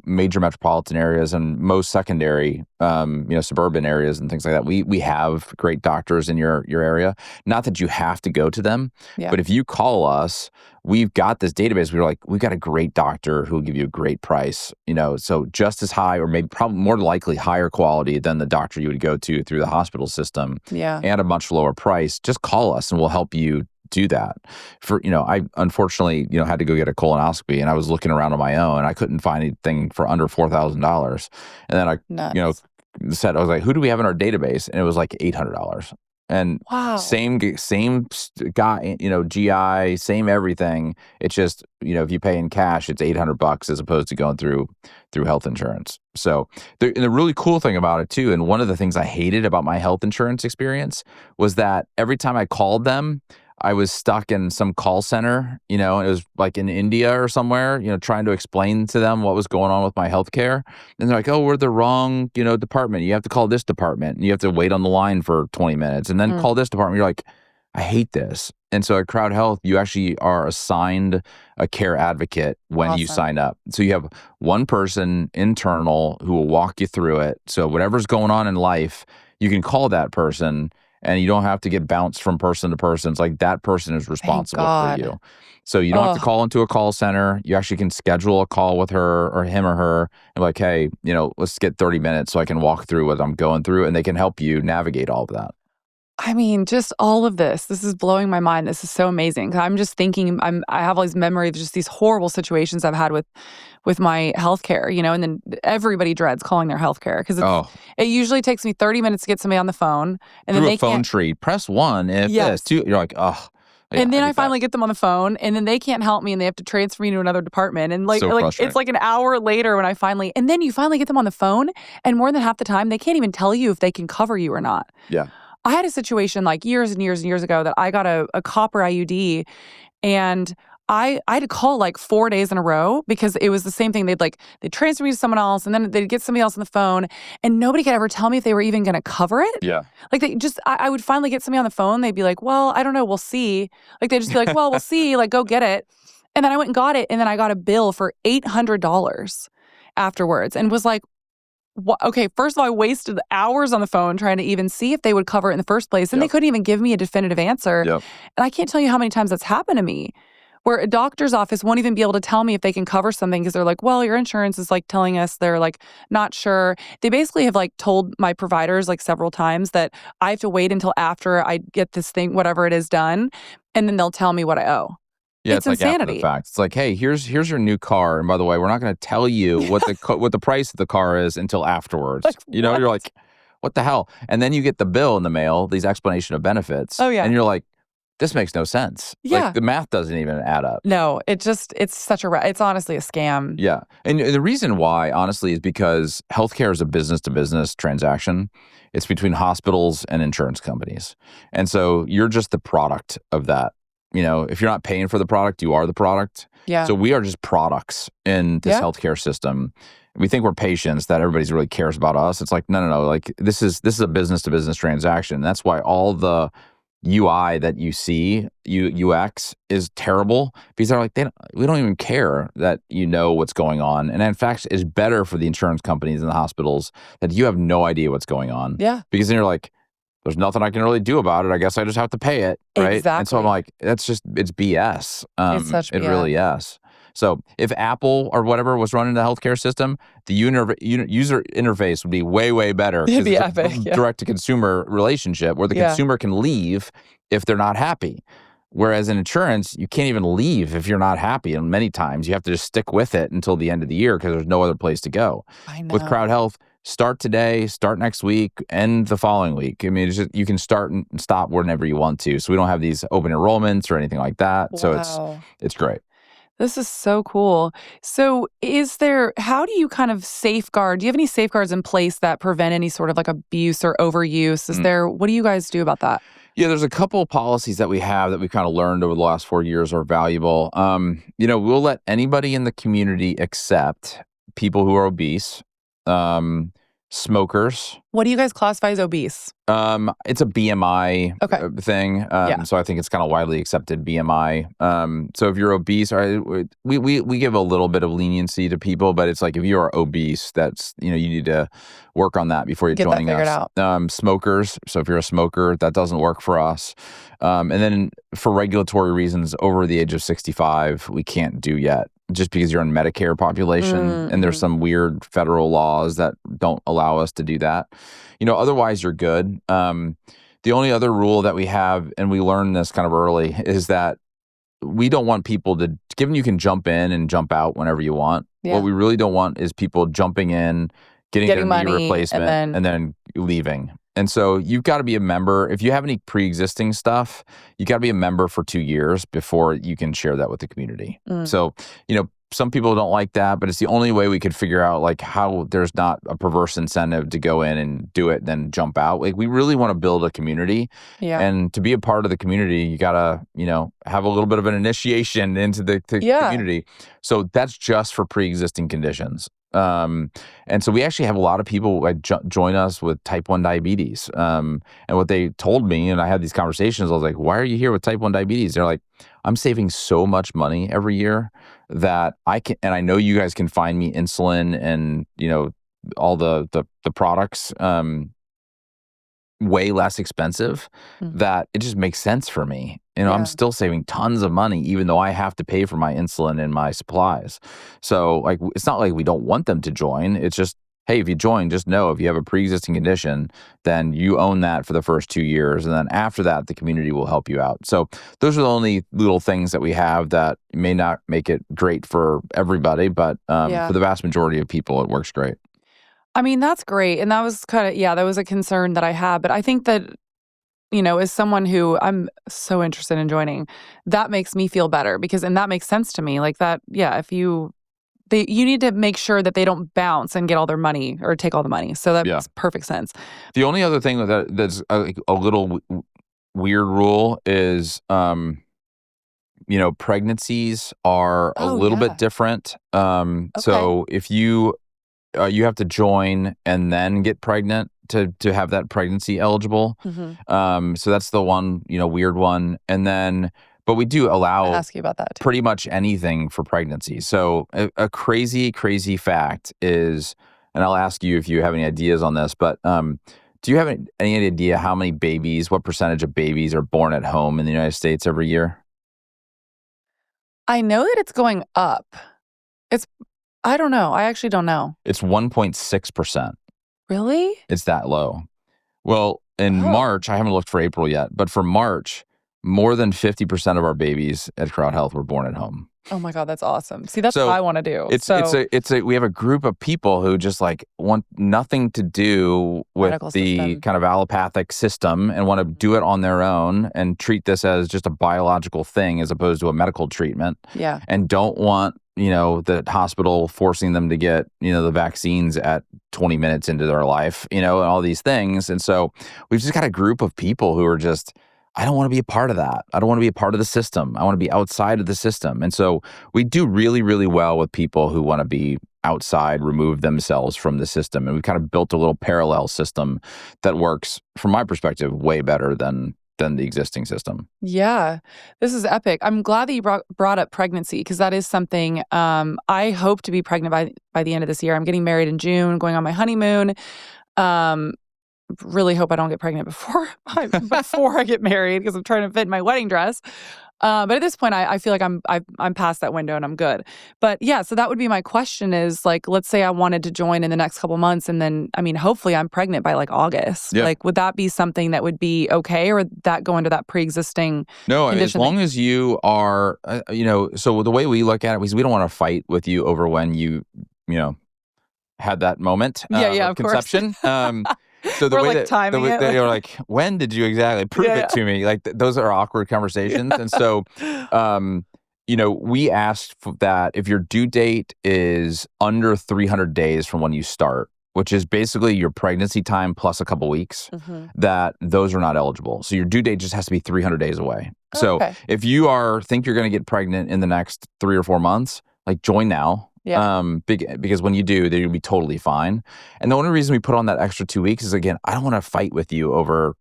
major metropolitan areas and most secondary, suburban areas and things like that, we have great doctors in your area. Not that you have to go to them, but if you call us, we've got this database. We've got a great doctor who will give you a great price, so just as high or maybe probably more likely higher quality than the doctor you would go to through the hospital system and a much lower price. Just call us and we'll help you do that. I unfortunately, had to go get a colonoscopy and I was looking around on my own and I couldn't find anything for under $4,000. And then I said, I was like, who do we have in our database? And it was like $800. And same guy, GI, same everything. It's just, if you pay in cash, it's $800 as opposed to going through health insurance. So the really cool thing about it too, and one of the things I hated about my health insurance experience was that every time I called them, I was stuck in some call center, and it was like in India or somewhere, trying to explain to them what was going on with my healthcare. And they're like, oh, we're the wrong, department. You have to call this department. And you have to wait on the line for 20 minutes and then call this department. You're like, I hate this. And so at CrowdHealth, you actually are assigned a care advocate when you sign up. So you have one person internal who will walk you through it. So whatever's going on in life, you can call that person. And you don't have to get bounced from person to person. It's like that person is responsible for you. So you don't have to call into a call center. You actually can schedule a call with her or him or her and like, hey, let's get 30 minutes so I can walk through what I'm going through. And they can help you navigate all of that. I mean, just all of this. This is blowing my mind. This is so amazing. 'Cause I'm just thinking, I have all these memories of just these horrible situations I've had with my healthcare, and then everybody dreads calling their healthcare because Oh, it usually takes me 30 minutes to get somebody on the phone, and then through a they phone can't. tree, press one if Yes. this, two. You're like, oh, yeah, And I then I get that. finally get them on the phone, and then they can't help me, and they have to transfer me to another department. And So like frustrating. it's like an hour later when and then you finally get them on the phone, and more than half the time they can't even tell you if they can cover you or not. Yeah. I had a situation like years and years and years ago that I got a copper IUD, and I had to call like 4 days in a row because it was the same thing. They'd transfer me to someone else, and then they'd get somebody else on the phone, and nobody could ever tell me if they were even going to cover it. Yeah. Like I would finally get somebody on the phone. They'd be like, "Well, I don't know. We'll see." Like they'd just be like, "Well, we'll see. Like go get it." And then I went and got it, and then I got a bill for $800 afterwards, and was like, okay, first of all, I wasted hours on the phone trying to even see if they would cover it in the first place. And they Yep. couldn't even give me a definitive answer. Yep. And I can't tell you how many times that's happened to me, where a doctor's office won't even be able to tell me if they can cover something because they're like, well, your insurance is like telling us they're like not sure. They basically have like told my providers like several times that I have to wait until after I get this thing, whatever it is, done. And then they'll tell me what I owe. Yeah, It's it's like after the insanity. fact. It's like, hey, here's your new car, and by the way, we're not going to tell you what the price of the car is until afterwards. Like, You're what? like, what the hell? And then you get the bill in the mail, these explanation of benefits. Oh, yeah. And you're like, this makes no sense. Yeah. Like the math doesn't even add up. No, it's it's honestly a scam. Yeah. And the reason why, honestly, is because healthcare is a business-to-business transaction. It's between hospitals and insurance companies. And so you're just the product of that. If you're not paying for the product, you are the product. Yeah. So we are just products in this healthcare system. We think we're patients, that everybody really cares about us. It's like, no. Like this is a business-to-business transaction. That's why all the UI that you see, UX, is terrible because they're like, we don't even care that you know what's going on. And in fact, it's better for the insurance companies and the hospitals that you have no idea what's going on. Yeah. Because then you're like, there's nothing I can really do about it. I guess I just have to pay it, right? Exactly. And so I'm like, it's BS. It's such It BS. really is. So if Apple or whatever was running the healthcare system, the user interface would be way, way better. It'd be it's a epic, yeah. direct-to-consumer relationship where the consumer can leave if they're not happy. Whereas in insurance, you can't even leave if you're not happy. And many times you have to just stick with it until the end of the year because there's no other place to go. I know. With CrowdHealth, start today, start next week, end the following week. I mean, it's just, you can start and stop whenever you want to. So we don't have these open enrollments or anything like that. Wow. So it's great. This is so cool. So how do you kind of safeguard? Do you have any safeguards in place that prevent any sort of like abuse or overuse? What do you guys do about that? Yeah, there's a couple of policies that we have that we've kind of learned over the last 4 years are valuable. We'll let anybody in the community except people who are obese, smokers. What do you guys classify as obese? It's a BMI thing. So I think it's kind of widely accepted BMI. So if you're obese, we give a little bit of leniency to people, but it's like if you are obese, that's, you need to work on that before you're joining us. Out. Smokers. So if you're a smoker, that doesn't work for us. And then for regulatory reasons, over the age of 65, we can't do yet. Just because you're in Medicare population and there's some weird federal laws that don't allow us to do that. Otherwise you're good. The only other rule that we have, and we learned this kind of early, is that we don't want people to, given you can jump in and jump out whenever you want, what we really don't want is people jumping in, getting their knee replacement, and then leaving. And so you've got to be a member. If you have any pre-existing stuff, you got to be a member for 2 years before you can share that with the community. So, some people don't like that, but it's the only way we could figure out like how there's not a perverse incentive to go in and do it, then jump out. Like we really want to build a community. Yeah. And to be a part of the community, you got to, have a little bit of an initiation into the community. So that's just for pre-existing conditions. And so we actually have a lot of people like join us with type 1 diabetes. And what they told me, and I had these conversations, I was like, why are you here with type 1 diabetes? They're like, I'm saving so much money every year that I can, and I know you guys can find me insulin and, all the products, way less expensive, that it just makes sense for me. I'm still saving tons of money, even though I have to pay for my insulin and my supplies. So like, it's not like we don't want them to join. It's just, hey, if you join, just know if you have a pre-existing condition, then you own that for the first 2 years. And then after that, the community will help you out. So those are the only little things that we have that may not make it great for everybody, but for the vast majority of people, it works great. I mean, that's great. And that was that was a concern that I had. But I think that, as someone who I'm so interested in joining, that makes me feel better and that makes sense to me. Like that, if you need to make sure that they don't bounce and get all their money or take all the money. So that makes perfect sense. The only other thing that's a little weird rule is, pregnancies are a little bit different. So if you have to join and then get pregnant to have that pregnancy eligible. So that's the one, weird one. And then, but we do allow I'll ask you about that too. Pretty much anything for pregnancy. So a crazy, crazy fact is, and I'll ask you if you have any ideas on this, but do you have any idea how many babies, what percentage of babies are born at home in the United States every year? I know that it's going up. I don't know. I actually don't know. It's 1.6%. Really? It's that low. Well, in March, I haven't looked for April yet, but for March, more than 50% of our babies at CrowdHealth were born at home. Oh my God, that's awesome. See, that's what I want to do. We have a group of people who just want nothing to do with the kind of allopathic system and want to do it on their own and treat this as just a biological thing as opposed to a medical treatment. Yeah. And don't want, the hospital forcing them to get, the vaccines at 20 minutes into their life, and all these things. And so we've just got a group of people who are just, I don't want to be a part of that. I don't want to be a part of the system. I want to be outside of the system. And so we do really, really well with people who want to be outside, remove themselves from the system. And we've kind of built a little parallel system that works, from my perspective, way better than the existing system. Yeah, this is epic. I'm glad that you brought up pregnancy because that is something I hope to be pregnant by the end of this year. I'm getting married in June, going on my honeymoon. Really hope I don't get pregnant before I get married because I'm trying to fit in my wedding dress. But at this point, I feel like I'm past that window and I'm good. But yeah, so that would be my question is let's say I wanted to join in the next couple months, and then hopefully I'm pregnant by August. Yeah. Would that be something that would be okay, or would that go into that pre-existing? No, as long as you are, So the way we look at it is we don't want to fight with you over when you had that moment. Of conception. So the We're way timing it. You're like, when did you exactly prove it to me? Those are awkward conversations. And so, we asked that if your due date is under 300 days from when you start, which is basically your pregnancy time plus a couple weeks, that those are not eligible. So your due date just has to be 300 days away. So if you think you're going to get pregnant in the next 3 or 4 months, join now. Yeah. Because when you do, they'll be totally fine. And the only reason we put on that extra 2 weeks is, again, I don't want to fight with you over,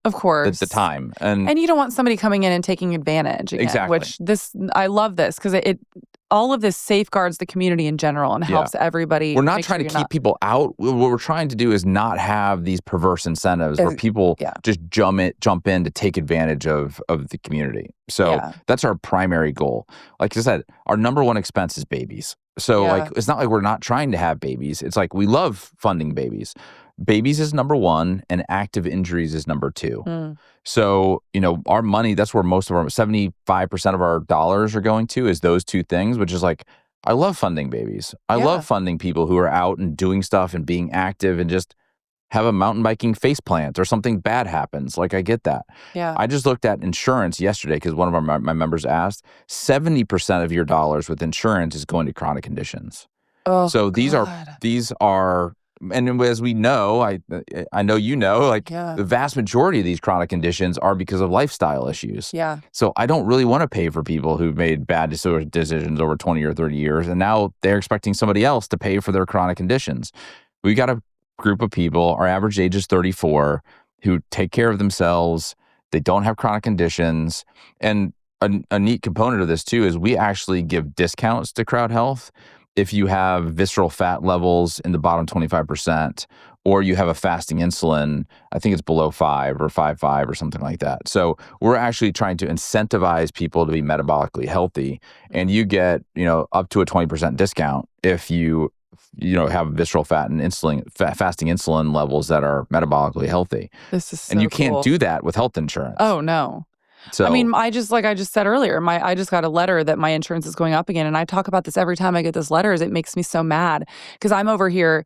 of course, the time. And you don't want somebody coming in and taking advantage again, exactly. Which I love this because it all of this safeguards the community in general and helps everybody. We're not trying to keep people out. What we're trying to do is not have these perverse incentives where people just jump in to take advantage of the community. So that's our primary goal. Like I said, our number one expense is babies. So it's not like we're not trying to have babies. It's we love funding babies. Babies is number one and active injuries is number two. So, our money, that's where most of our 75% of our dollars are going to is those two things, which is I love funding babies. I love funding people who are out and doing stuff and being active and just have a mountain biking face plant or something bad happens. I get that. Yeah. I just looked at insurance yesterday because one of my members asked, 70% of your dollars with insurance is going to chronic conditions. Oh, so these are, and as we know, I know the vast majority of these chronic conditions are because of lifestyle issues. Yeah. So I don't really want to pay for people who've made bad decisions over 20 or 30 years, and now they're expecting somebody else to pay for their chronic conditions. We got a group of people, our average age is 34, who take care of themselves. They don't have chronic conditions. And a neat component of this too is we actually give discounts to CrowdHealth if you have visceral fat levels in the bottom 25%, or you have a fasting insulin, I think it's below 5 or 5.5 or something like that. So we're actually trying to incentivize people to be metabolically healthy, and you get, up to a 20% discount if you have visceral fat and fasting insulin levels that are metabolically healthy. This is so and you cool. can't do that with health insurance. Oh, no. So, I mean, I just said earlier, I just got a letter that my insurance is going up again. And I talk about this every time I get those letters. It makes me so mad because I'm over here,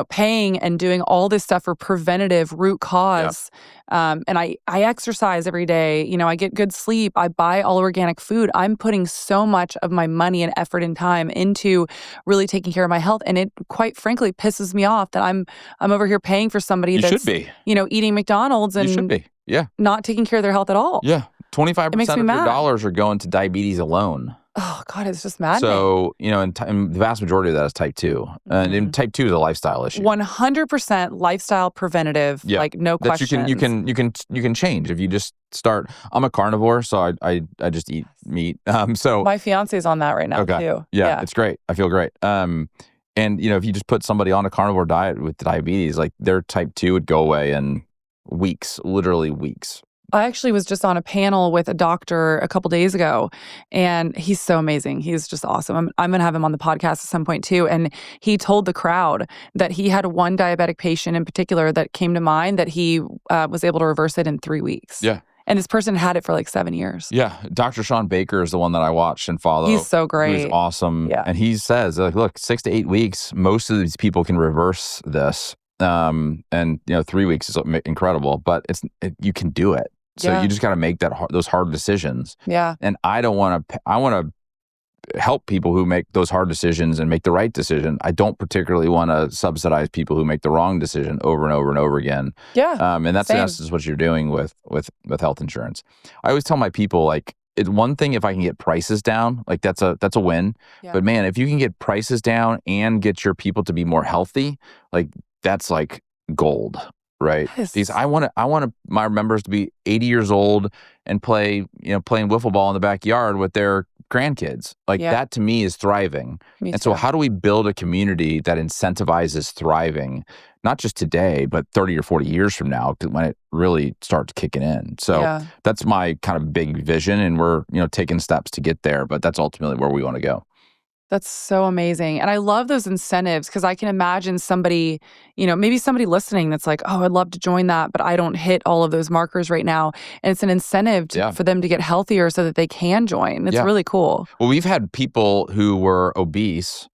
paying and doing all this stuff for preventative root cause. And I exercise every day. I get good sleep. I buy all organic food. I'm putting so much of my money and effort and time into really taking care of my health. And it quite frankly pisses me off that I'm over here paying for somebody that's, should be. Eating McDonald's and you should be. Yeah. not taking care of their health at all. Yeah. 25% of your mad. dollars are going to diabetes alone. Oh, God, it's just maddening. So, and the vast majority of that is type 2. And type 2 is a lifestyle issue. 100% lifestyle preventative, no question. You can change if you just start. I'm a carnivore, so I just eat meat. So my fiance's on that right now too. Yeah, it's great. I feel great. And if you just put somebody on a carnivore diet with diabetes, like their type 2 would go away in weeks, literally weeks. I actually was just on a panel with a doctor a couple days ago, and he's so amazing. He's just awesome. I'm going to have him on the podcast at some point too. And he told the crowd that he had one diabetic patient in particular that came to mind that he was able to reverse it in 3 weeks. Yeah. And this person had it for like 7 years. Yeah. Dr. Sean Baker is the one that I watch and follow. He's so great. He's awesome. Yeah. And he says, look, 6 to 8 weeks, most of these people can reverse this. And 3 weeks is incredible, but you can do it. So you just got to make those hard decisions. Yeah. And I want to help people who make those hard decisions and make the right decision. I don't particularly want to subsidize people who make the wrong decision over and over and over again. Yeah. And that's in essence what you're doing with health insurance. I always tell my people, it's one thing if I can get prices down, that's a win. Yeah. But man, if you can get prices down and get your people to be more healthy, that's gold. Right. Yes. Because I want my members to be 80 years old and playing wiffle ball in the backyard with their grandkids. That to me is thriving. So how do we build a community that incentivizes thriving, not just today, but 30 or 40 years from now, when it really starts kicking in? So that's my kind of big vision, and we're, taking steps to get there, but that's ultimately where we want to go. That's so amazing. And I love those incentives because I can imagine somebody, maybe somebody listening that's like, oh, I'd love to join that, but I don't hit all of those markers right now. And it's an incentive for them to get healthier so that they can join. It's really cool. Well, we've had people who were obese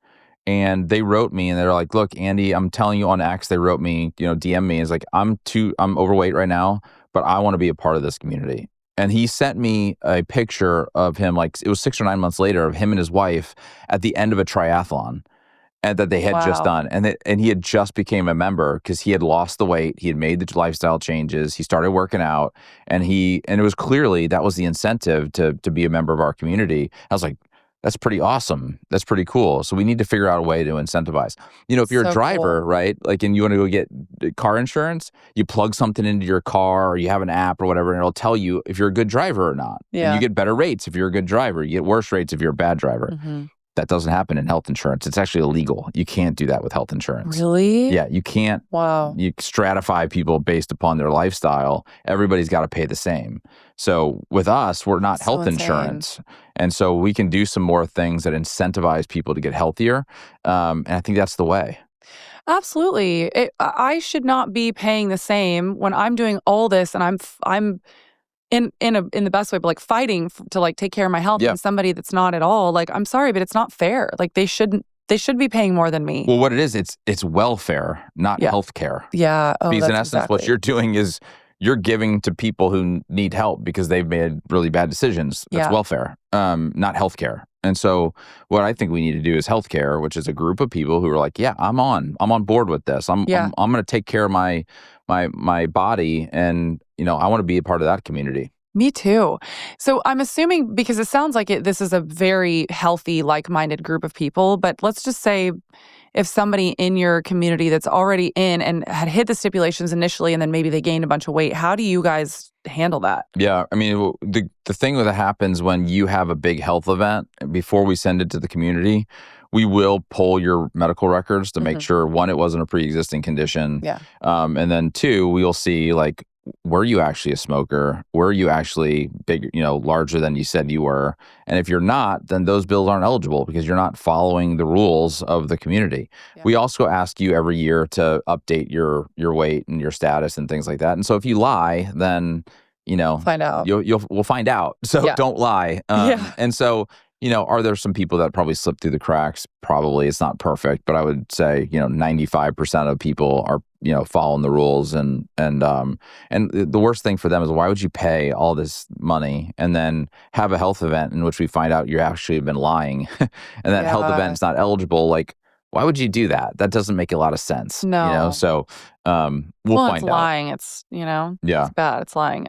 and they wrote me and they're like, look, Andy, I'm telling you on X, they wrote me, DM me. It's like, I'm overweight right now, but I want to be a part of this community. And he sent me a picture of him, it was 6 or 9 months later, of him and his wife at the end of a triathlon and that they had just done. And he had just became a member because he had lost the weight. He had made the lifestyle changes. He started working out. And it was clearly that was the incentive to be a member of our community. I was like, that's pretty awesome. That's pretty cool. So we need to figure out a way to incentivize. If you're a driver, right, and you want to go get car insurance, you plug something into your car or you have an app or whatever, and it'll tell you if you're a good driver or not. Yeah. And you get better rates if you're a good driver. You get worse rates if you're a bad driver. Mm-hmm. That doesn't happen in health insurance. It's actually illegal. You can't do that with health insurance. Really? Yeah, you can't. Wow. You stratify people based upon their lifestyle. Everybody's got to pay the same. So with us, we're not health insurance. And so we can do some more things that incentivize people to get healthier. And I think that's the way. Absolutely. I should not be paying the same when I'm doing all this and I'm in the best way, but fighting to take care of my health and somebody that's not at all. I'm sorry, but it's not fair. They should be paying more than me. Well, what it is, it's welfare, not health care. Yeah. Oh, because in essence, what you're doing is you're giving to people who need help because they've made really bad decisions. That's welfare, not health care. And so what I think we need to do is healthcare, which is a group of people who are like, yeah, I'm on board with this. I'm going to take care of my body, and I want to be a part of that community. Me too. So I'm assuming, because it sounds like this is a very healthy, like-minded group of people, but let's just say if somebody in your community that's already in and had hit the stipulations initially and then maybe they gained a bunch of weight, how do you guys handle that? Yeah, I mean, the thing that happens when you have a big health event, before we send it to the community, we will pull your medical records to make sure, one, it wasn't a pre-existing condition. Yeah. And then two, we'll see were you actually a smoker? Were you actually big, larger than you said you were? And if you're not, then those bills aren't eligible because you're not following the rules of the community. Yeah. We also ask you every year to update your weight and your status and things like that. And so if you lie, then Find out. we'll find out. So Yeah. don't lie. Yeah. And so are there some people that probably slip through the cracks? Probably. It's not perfect, but I would say 95% of people are following the rules, and the worst thing for them is, why would you pay all this money and then have a health event in which we find out you actually have been lying and that health event's not eligible? Like, why would you do that? That doesn't make a lot of sense. No. So we'll find it's out. lying. It's Yeah. it's bad. It's lying.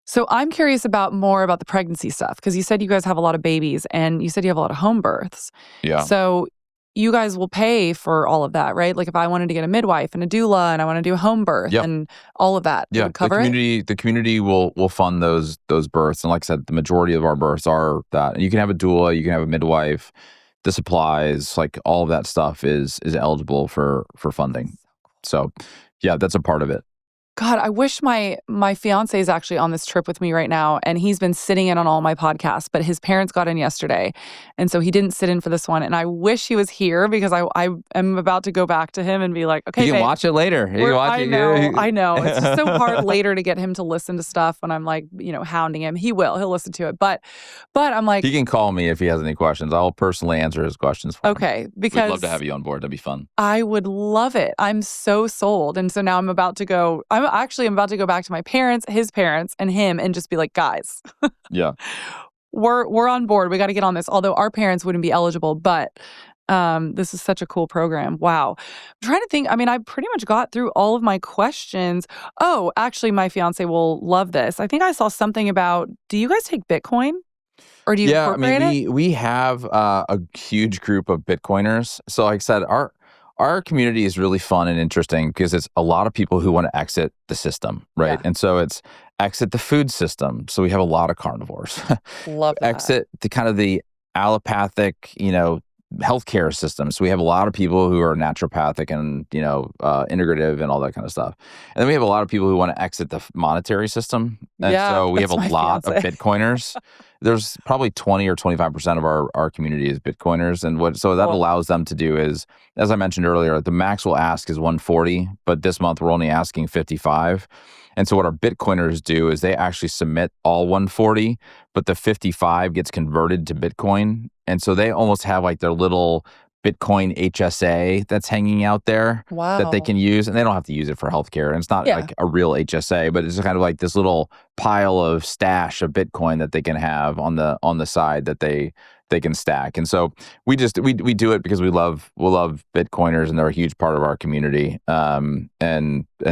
So I'm curious more about the pregnancy stuff, because you said you guys have a lot of babies and you said you have a lot of home births. Yeah. So you guys will pay for all of that, right? Like if I wanted to get a midwife and a doula and I want to do a home birth and all of that, it would cover the community will fund those births. And like I said, the majority of our births are that. And you can have a doula, you can have a midwife, the supplies, like all of that stuff is eligible for funding. So yeah, that's a part of it. God, I wish my fiance is actually on this trip with me right now, and he's been sitting in on all my podcasts, but his parents got in yesterday, and so he didn't sit in for this one. And I wish he was here, because I am about to go back to him and be like, okay, you can watch it later. I know. It's just so hard later to get him to listen to stuff when I'm like, hounding him. He'll listen to it, but I'm like, he can call me if he has any questions. I'll personally answer his questions for him. Okay, because we'd love to have you on board. That'd be fun. I would love it. I'm so sold. And so now I'm about to go back to my parents, his parents, and him, and just be like, guys, yeah, we're on board. We got to get on this. Although our parents wouldn't be eligible, but this is such a cool program. Wow. I'm trying to think. I mean, I pretty much got through all of my questions. Oh, actually, my fiance will love this. I think I saw something about, do you guys take Bitcoin? Or do you incorporate it? We have a huge group of Bitcoiners. So like I said, our community is really fun and interesting because it's a lot of people who want to exit the system, right? Yeah. And so it's exit the food system. So we have a lot of carnivores. Love that. Exit the kind of the allopathic, healthcare system. So we have a lot of people who are naturopathic and, integrative and all that kind of stuff. And then we have a lot of people who want to exit the monetary system. And so we have a lot of Bitcoiners. There's probably 20 or 25% of our community is Bitcoiners. And so that allows them to do is, as I mentioned earlier, the max we'll ask is 140, but this month we're only asking 55. And so what our Bitcoiners do is they actually submit all 140, but the 55 gets converted to Bitcoin. And so they almost have like their little Bitcoin HSA that's hanging out there that they can use. And they don't have to use it for healthcare. And it's not like a real HSA, but it's kind of like this little pile of stash of Bitcoin that they can have on the side that they can stack. And so we do it because we love Bitcoiners, and they're a huge part of our community. And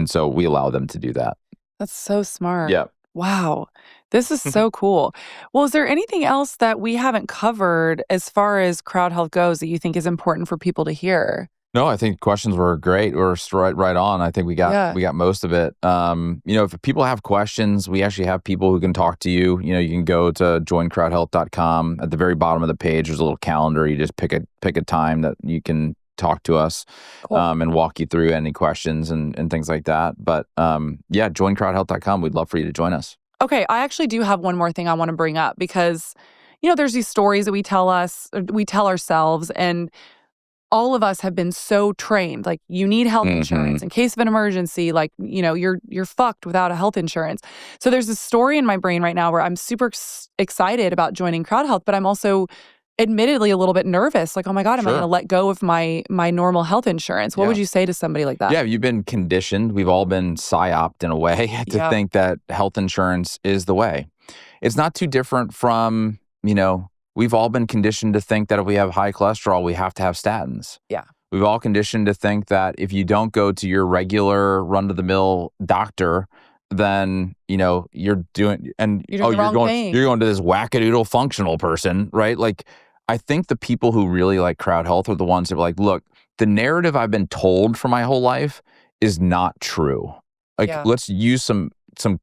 so we allow them to do that. That's so smart. Yeah. Wow. This is so cool. Well, is there anything else that we haven't covered as far as CrowdHealth goes that you think is important for people to hear? No, I think questions were great. We're right on. I think we got most of it. If people have questions, we actually have people who can talk to you. You can go to joincrowdhealth.com. At the very bottom of the page, there's a little calendar. You just pick a time that you can talk to us. Cool. And walk you through any questions and things like that. But joincrowdhealth.com. We'd love for you to join us. Okay, I actually do have one more thing I want to bring up, because there's these stories that we tell ourselves, and all of us have been so trained, like, you need health insurance in case of an emergency, like, you're fucked without a health insurance. So there's this story in my brain right now where I'm super excited about joining CrowdHealth, but I'm also admittedly a little bit nervous, like, oh my God, am I going to let go of my normal health insurance? What would you say to somebody like that? Yeah, you've been conditioned. We've all been psyoped in a way to think that health insurance is the way. It's not too different from, we've all been conditioned to think that if we have high cholesterol, we have to have statins. Yeah. We've all conditioned to think that if you don't go to your regular run-of-the-mill doctor, then you're doing you're going to this wackadoodle functional person, right? Like, I think the people who really like CrowdHealth are the ones that are like, look, the narrative I've been told for my whole life is not true. Like, let's use some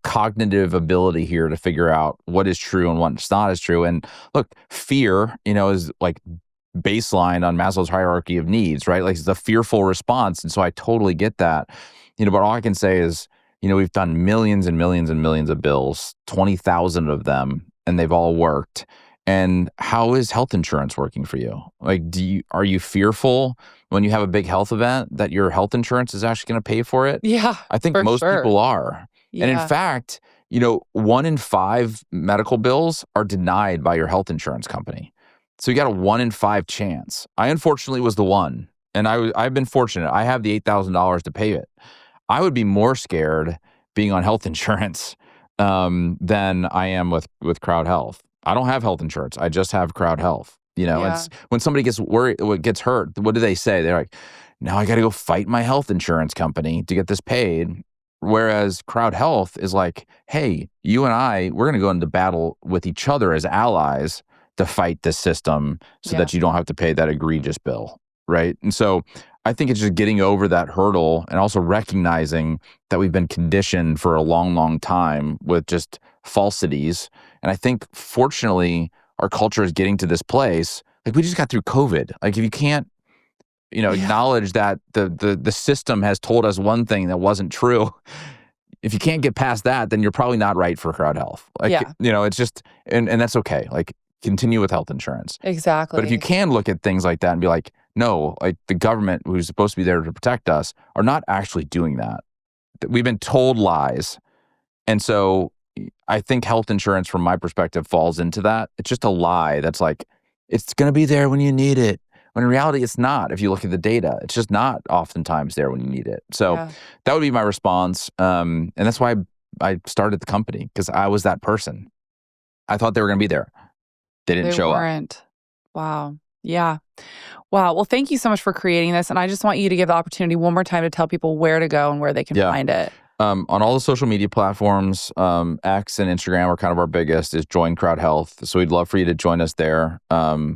cognitive ability here to figure out what is true and what's not as true. And look, fear, is like baseline on Maslow's hierarchy of needs, right? Like, it's a fearful response. And so I totally get that. But all I can say is, we've done millions and millions and millions of bills, 20,000 of them, and they've all worked. And how is health insurance working for you? Like, are you fearful when you have a big health event that your health insurance is actually going to pay for it? Yeah, I think for most sure. people are. And in Yeah. fact, 1 in 5 medical bills are denied by your health insurance company. So you got a 1 in 5 chance. I unfortunately was the one, and I've been fortunate. I have the $8,000 to pay it. I would be more scared being on health insurance than I am with CrowdHealth. I don't have health insurance. I just have CrowdHealth. Yeah. It's when somebody gets worried, gets hurt, what do they say? They're like, now I got to go fight my health insurance company to get this paid. Whereas CrowdHealth is like, hey, you and we're going to go into battle with each other as allies to fight this system so that you don't have to pay that egregious bill, right? And so I think it's just getting over that hurdle and also recognizing that we've been conditioned for a long, long time with just falsities. And I think, fortunately, our culture is getting to this place. Like, we just got through COVID. Like, if you can't, acknowledge that the system has told us one thing that wasn't true, if you can't get past that, then you're probably not right for CrowdHealth. Like, it's just, and that's okay. Like, continue with health insurance. Exactly. But if you can look at things like that and be like, no, like, the government, who's supposed to be there to protect us, are not actually doing that. We've been told lies. And so I think health insurance, from my perspective, falls into that. It's just a lie that's like, it's going to be there when you need it. When in reality, it's not. If you look at the data, it's just not oftentimes there when you need it. So that would be my response. And that's why I started the company, because I was that person. I thought they were going to be there. They didn't show up. Wow. Yeah. Wow. Well, thank you so much for creating this. And I just want you to give the opportunity one more time to tell people where to go and where they can find it. On all the social media platforms, X and Instagram are kind of our biggest, is Join CrowdHealth. So we'd love for you to join us there.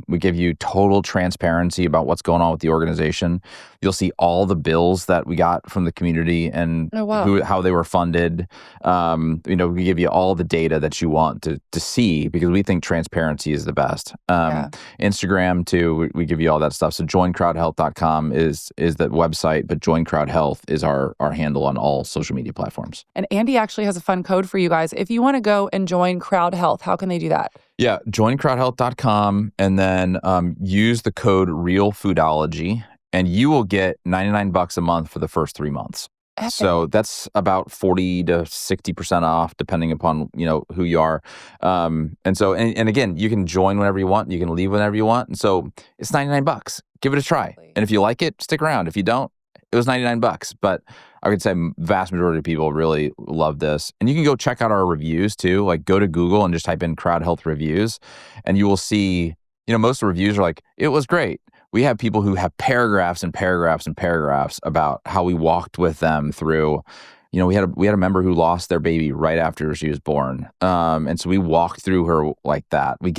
We give you total transparency about what's going on with the organization. You'll see all the bills that we got from the community and how they were funded. We give you all the data that you want to see, because we think transparency is the best. Instagram too, we give you all that stuff. So joincrowdhealth.com is the website, but Join CrowdHealth is our handle on all social media platforms. And Andy actually has a fun code for you guys. If you want to go and join CrowdHealth, how can they do that? Yeah, joincrowdhealth.com, and then use the code Realfoodology, and you will get $99 a month for the first 3 months. Epic. So that's about 40 to 60% off, depending upon who you are. And again, you can join whenever you want, you can leave whenever you want. And so it's $99. Give it a try, and if you like it, stick around. If you don't, it was $99. But I would say vast majority of people really love this. And you can go check out our reviews too. Like, go to Google and just type in CrowdHealth reviews, and you will see, most of the reviews are like, it was great. We have people who have paragraphs and paragraphs and paragraphs about how we walked with them through. We had a member who lost their baby right after she was born. And so we walked through her like that. We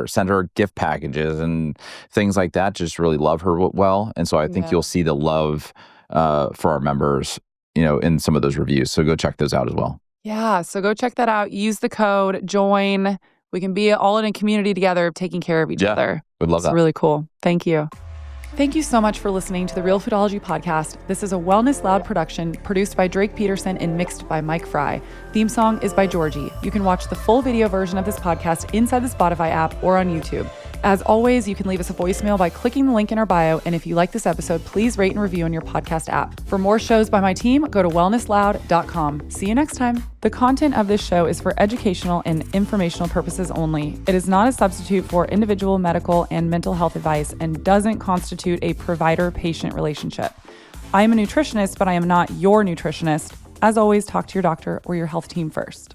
sent her gift packages and things like that, just really love her well. And so I think you'll see the love for our members, in some of those reviews. So go check those out as well. Yeah. So go check that out. Use the code, join. We can be all in a community together, taking care of each other. Would love that. It's really cool. Thank you. Thank you so much for listening to the Realfoodology podcast. This is a Wellness Loud production produced by Drake Peterson and mixed by Mike Fry. Theme song is by Georgie. You can watch the full video version of this podcast inside the Spotify app or on YouTube. As always, you can leave us a voicemail by clicking the link in our bio. And if you like this episode, please rate and review on your podcast app. For more shows by my team, go to wellnessloud.com. See you next time. The content of this show is for educational and informational purposes only. It is not a substitute for individual medical and mental health advice and doesn't constitute a provider-patient relationship. I am a nutritionist, but I am not your nutritionist. As always, talk to your doctor or your health team first.